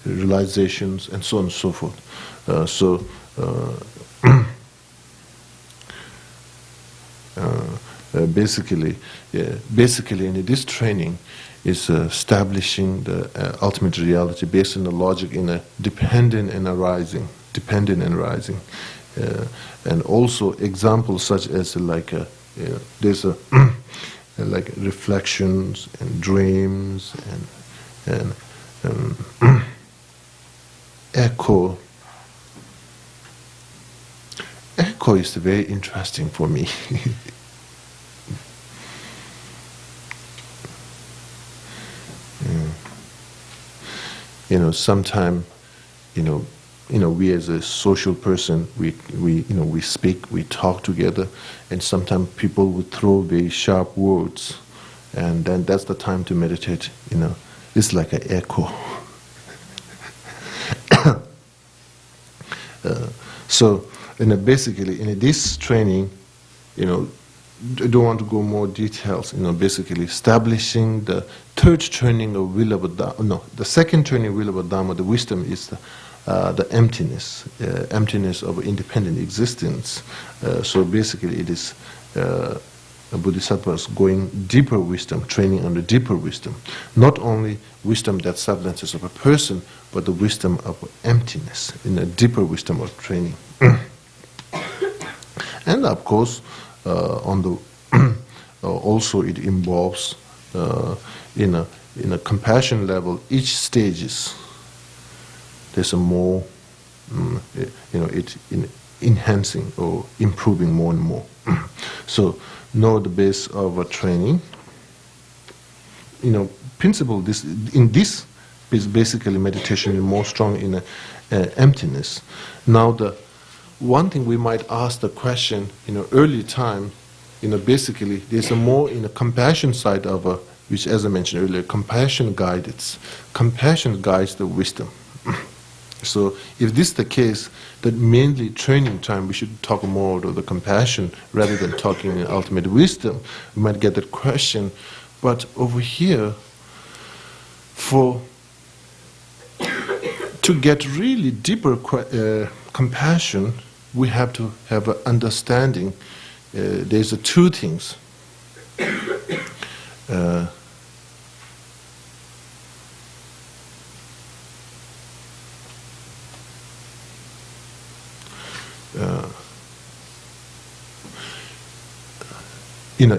realizations, and so on and so forth. Basically, in this training is establishing the ultimate reality based on the logic in a dependent and arising, and also examples such as there's like reflections and dreams and echo. Echo is very interesting for me. Sometimes, we as a social person, we speak, we talk together, and sometimes people would throw very sharp words, and then that's the time to meditate. It's like an echo. So, basically, in this training, I don't want to go more details. Basically, establishing the third training of will of a Dharma. No, the second training will of a Dharma. The wisdom is the emptiness of independent existence. So basically, it is bodhisattvas going deeper wisdom, training on the deeper wisdom. Not only wisdom that silences of a person, but the wisdom of emptiness, in a deeper wisdom of training. And of course, on the also it involves in a compassion level. Each stages there's a more it enhancing or improving more and more. So know the base of a training. Principle this is basically meditation is more strong in emptiness. Now the one thing we might ask the question, early time, basically there's a more in the compassion side of which, as I mentioned earlier, compassion guides the wisdom. So if this is the case, that mainly training time we should talk more about the compassion rather than talking in ultimate wisdom. We might get that question, but over here, to get really deeper compassion, we have to have an understanding. There's two things.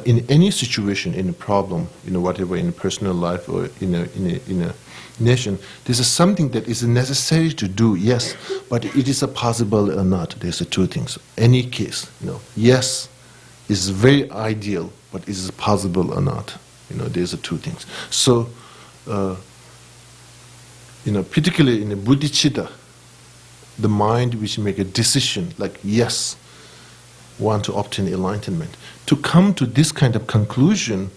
In any situation, in a problem, whatever, in a personal life or in a nation, this is something that is necessary to do, yes, but it is a possible or not. There's two things. Any case, yes, is very ideal, but is it possible or not? There's two things. So, particularly in the bodhicitta, the mind which make a decision like yes, want to obtain enlightenment. To come to this kind of conclusion,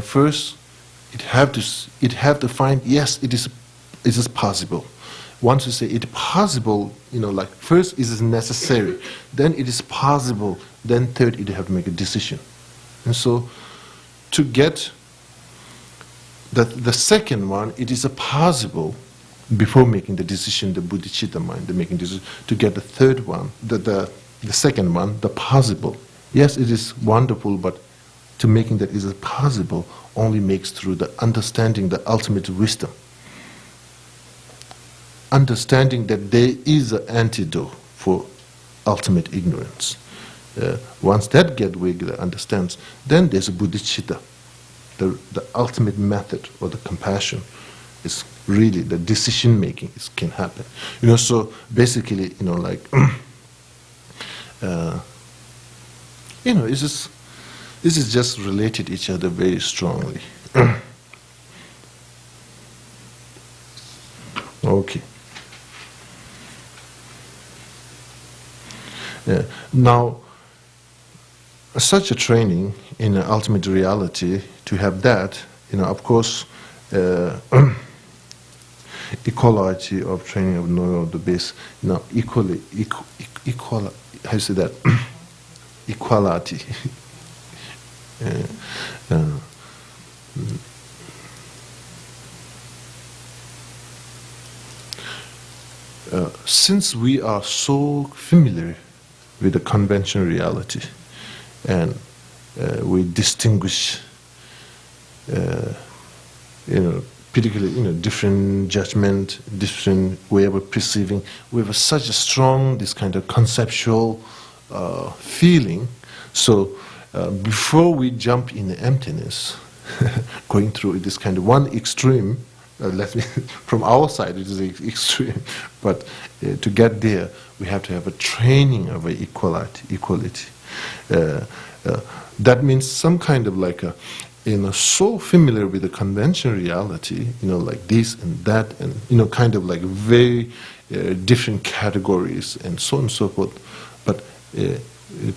first it have to find yes, it is possible. once you say it possible, like first it is necessary, then it is possible, then third you have to make a decision. And so to get the second one, it is a possible before making the decision, the bodhicitta mind, the making decision. To get the third one, the second one, the possible. Yes, it is wonderful, but to making that is a possible only makes through the understanding the ultimate wisdom. Understanding that there is an antidote for ultimate ignorance. Once that gateway understands, then there's a bodhicitta. The ultimate method or the compassion is really the decision making can happen. So basically, this is just related each other very strongly. Okay. Now, such a training in ultimate reality, to have that, of course, equality of training of knowing of the base, equal, how you say that? Equality. Since we are so familiar with the conventional reality, and we distinguish, particularly, different judgment, different way of perceiving. We have such a strong, this kind of conceptual feeling. So before we jump in the emptiness, going through this kind of one extreme, from our side it is extreme, but to get there, we have to have a training of equality. That means some kind of like so familiar with the conventional reality, like this and that, and kind of like very different categories and so on and so forth. But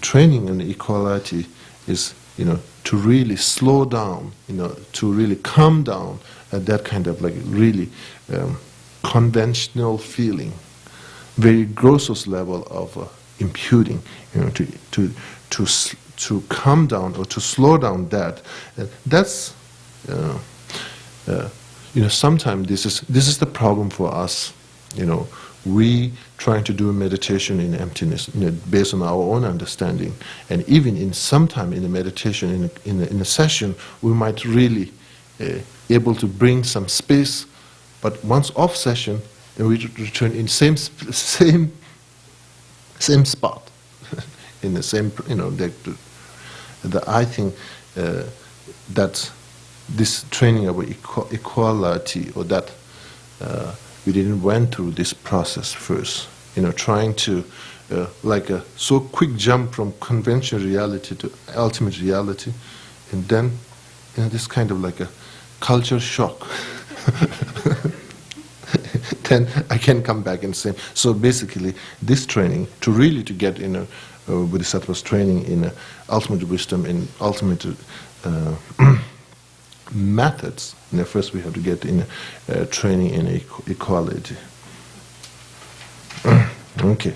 training in equality is, to really slow down, to really calm down at that kind of like really conventional feeling, very grossest level of imputing, to calm down or to slow down that. That's, sometimes this is the problem for us. We trying to do meditation in emptiness, based on our own understanding, and even in sometime in the meditation, in a session, we might really able to bring some space, but once off session, then we return in same spot, in the same, I think that this training of equality, or that we didn't went through this process first, trying to like a so quick jump from conventional reality to ultimate reality, and then this kind of like a culture shock. Then I can come back and say, so basically this training, to really to get in a Bodhisattva's training in ultimate wisdom, in ultimate methods, first we have to get in training in equality. Okay.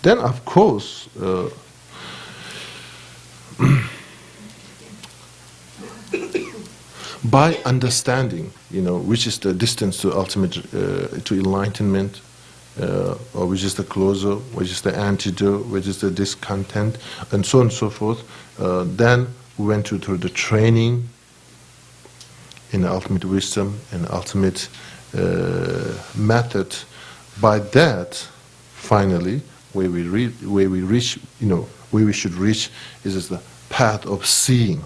Then of course, by understanding, which is the distance to ultimate, to enlightenment, or which is the closer, which is the antidote, which is the discontent, and so on and so forth. Then we went through the training in the ultimate wisdom and ultimate method. By that, finally, where we reach, where we should reach, is the path of seeing.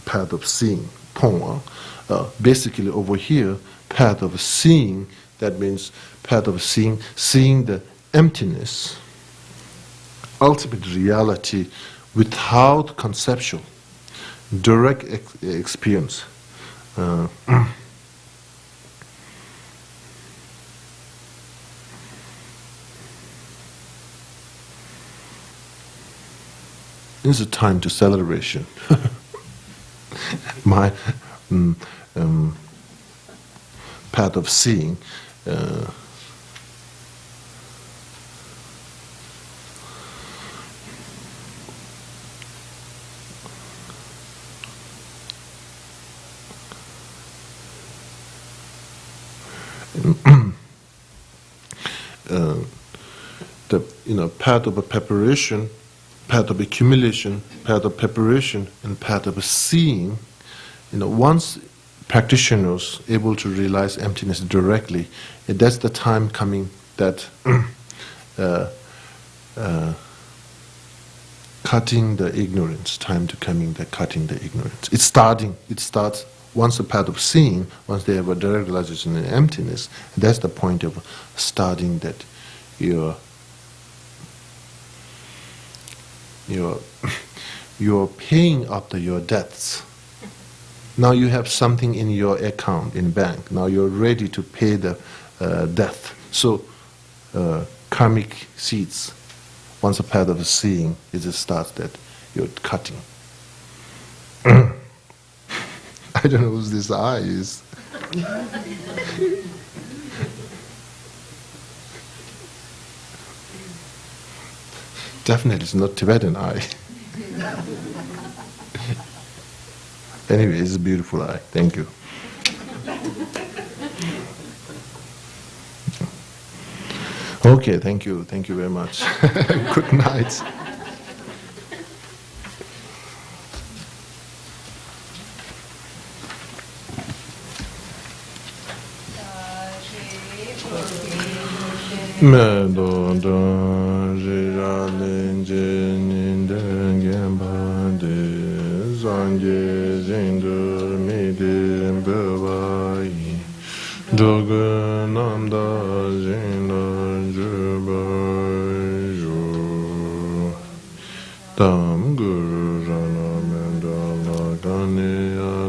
Path of seeing, Pongwa. Basically, over here, path of seeing. That means path of seeing the emptiness, ultimate reality, without conceptual, direct experience. It's a time to celebration. path of seeing. The path of a preparation, path of accumulation, path of preparation, and path of seeing. Once practitioners able to realize emptiness directly, that's the time coming that cutting the ignorance. Time to coming that cutting the ignorance. It starts once the path of seeing. Once they have a direct realization in emptiness, that's the point of starting that you're paying after your debts. Now you have something in your account, in bank. Now you're ready to pay the debt. So karmic seeds, once a path of seeing, it just starts that you're cutting. I don't know whose this eye is. Definitely it's not Tibetan eye. Anyway, it's a beautiful eye. Thank you. Okay, thank you. Thank you very much. Good night. Me do do ji ra len je nin de gen ba de zang je jin de mi de be ba yi do ge nam da jin da je ba ju tam gu ra na men da la ga ne